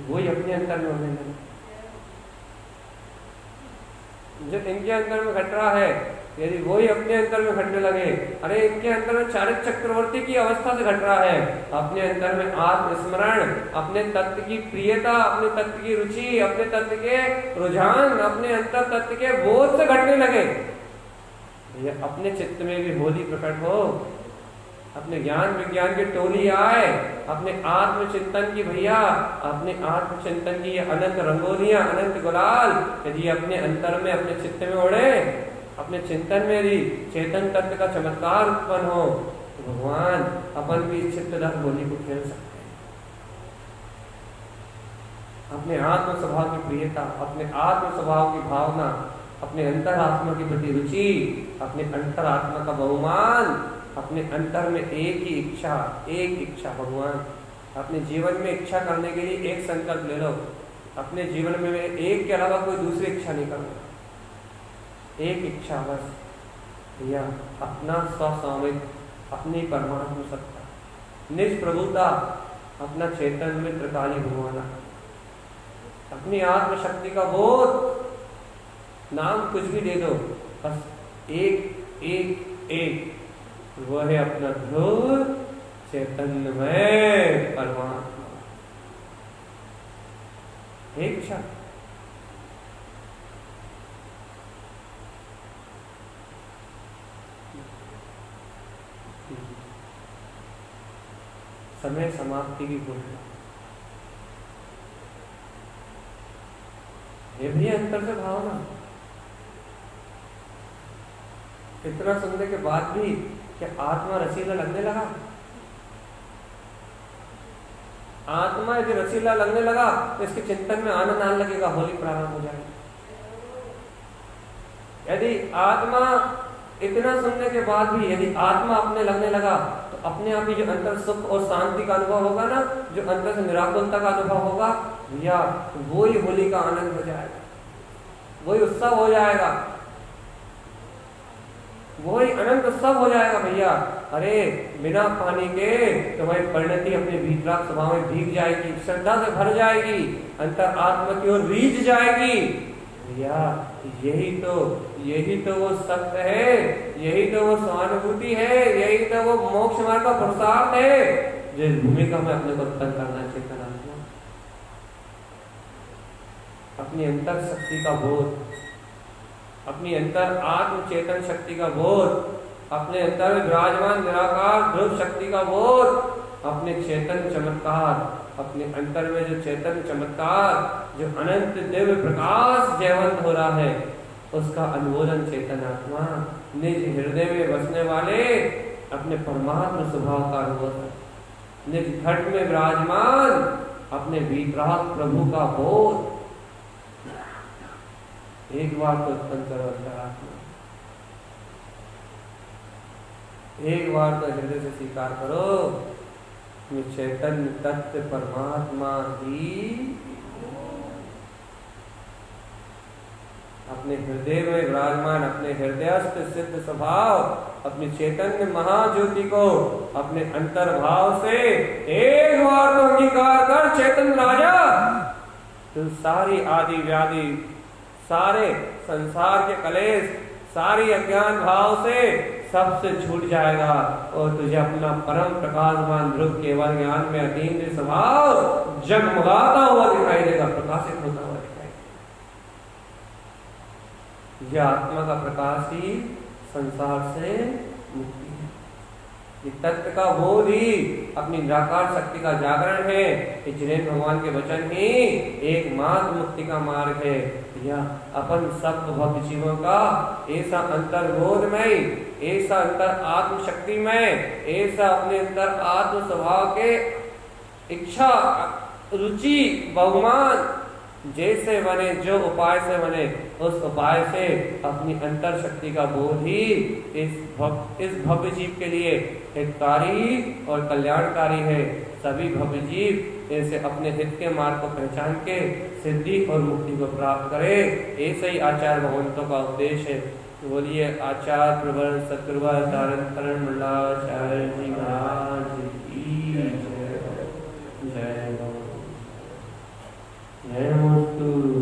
वही अपने अंदर में होने लगे। जो इनके अंदर में घट रहा है, यदि वही अपने अंदर में घटने लगे, अरे इनके अंदर में चाणक्य चक्रवर्ती की अवस्था से घट रहा है, अपने अंदर में आत्मस्मरण, अपने तत्व की प्रियता, अपने तत्व की रुचि, अपने तत्व के रुझान, अपने अंतर तत्व के बोध से घटने लगे, भैया अपने चित्त में भी होली प्रकट हो, अपने ज्ञान विज्ञान की टोली आए, अपने आत्मचिंतन की भैया, अपने आत्मचिंतन की ये अनंत रंगोलियां, अनंत गुलाल यदि अपने अंतर में, अपने चित्त में उड़े, अपने चिंतन में यदि चेतन तत्व का चमत्कार उत्पन्न हो, तो भगवान अपन भी चित्तधर होली को खेल सकते हैं। अपने आत्म स्वभाव की प्रियता, अपने आत्म स्वभाव की भावना, अपने अंतरात्मा की प्रति रुचि, अपने अंतरात्मा का बहुमान, अपने अंतर में एक इच्छा भगवान, अपने जीवन में इच्छा करने के लिए एक संकल्प ले लो, अपने जीवन में एक के अलावा कोई दूसरी इच्छा नहीं करना, एक इच्छा बस भैया, अपना स्वस्वामित्व, अपनी परमात्मा सत्ता, निज प्रभुता, अपना चेतन में त्रिकाली घुमाना, अपनी आत्मशक्ति का बोध, नाम कुछ भी दे दो, बस एक वो है अपना ध्रुव चैतन्यमय परमात्मा। एक इच्छा, समय समाप्ति की घोषणा, ये भी अंतर से भावना। इतना सुनने के बाद भी क्या आत्मा रसीला लगने लगा? आत्मा यदि रसीला लगने लगा तो इसके चिंतन में आनंद आने लगेगा, होली प्रारंभ हो जाएगी। यदि आत्मा इतना सुनने के बाद भी यदि आत्मा अपने लगने लगा तो अपने आप ही जो अंतर सुख और शांति का अनुभव होगा ना, जो अंतर से निराकुलता का अनुभव होगा भैया, वही होली का आनंद हो जाएगा, वही उत्सव हो जाएगा, वही अनंत उत्सव हो जाएगा भैया। अरे बिना पानी के तुम्हारी परिणति अपने भीतराग स्वभाव में भीग जाएगी, श्रद्धा से भर जाएगी, अंतर आत्मा की ओर रीझ जाएगी भैया। यही तो वो सत्य है, यही तो वो सहानुभूति है, यही तो वो मोक्ष मार्ग का पुरुषार्थ है, जिस भूमिका में अपने को उत्पन्न करना चेतन आत्मा, अपनी अंतर शक्ति का बोध, अपनी अंतर आत्म चेतन शक्ति का बोध, अपने अंतर विराजमान निराकार ध्रुव शक्ति का बोध, अपने चेतन चमत्कार, अपने अंतर में जो चेतन चमत्कार, जो अनंत दिव्य प्रकाश जयवंत हो रहा है, उसका अनुमोदन चेतन आत्मा निज हृदय में बसने वाले अपने परमात्मा स्वभाव का अनुमोदन, निज घट में विराजमान अपने वीतराग प्रभु का बोध, एक बार तो उत्पन्न करो अंतरात्मा, एक बार तो हृदय से स्वीकार करो कि चैतन्य तत्व परमात्मा ही। अपने हृदय में विराजमान, अपने हृदयस्थ सिद्ध स्वभाव, अपनी चैतन्य महाज्योति को अपने अंतर्भाव से एक बार तो अंगीकार कर चैतन्य राजा, तो सारी आदि व्याधि, सारे संसार के कलेश, सारी अज्ञान भाव से सबसे छूट जाएगा और तुझे अपना परम प्रकाशमान ध्रुव केवल ज्ञान में अतीन्द्रिय स्वभाव जगमगाता हुआ दिखाई देगा, प्रकाशित होता हुआ दिखाई देगा। यह आत्मा का प्रकाश ही संसार से मुक्ति है। ये तत्व का बोध ही अपनी निराकार शक्ति का जागरण है। ये जिनेन्द्र भगवान के वचन ही एकमात्र मुक्ति का मार्ग है। यह अपन सब भक्त जीवों का ऐसा अंतर्बोध में, ऐसा अंतर आत्म शक्ति में, ऐसा अपने अंतर आत्म स्वभाव के इच्छा, रुचि, बहुमान जैसे बने, जो उपाय से बने, उस उपाय से अपनी अंतर शक्ति का बोध ही इस भव्य जीव के लिए हितकारी और कल्याणकारी है। सभी भव्य जीव ऐसे अपने हित के मार्ग को पहचान के सिद्धि और मुक्ति को प्राप्त करे, ऐसे ही आचार्य भगवंतों का उपदेश है। बोलिए आचार्य प्रवर सतगुरुवर तारण मंडलाचार्य जी महाराज की जय। जय नमोस्तु।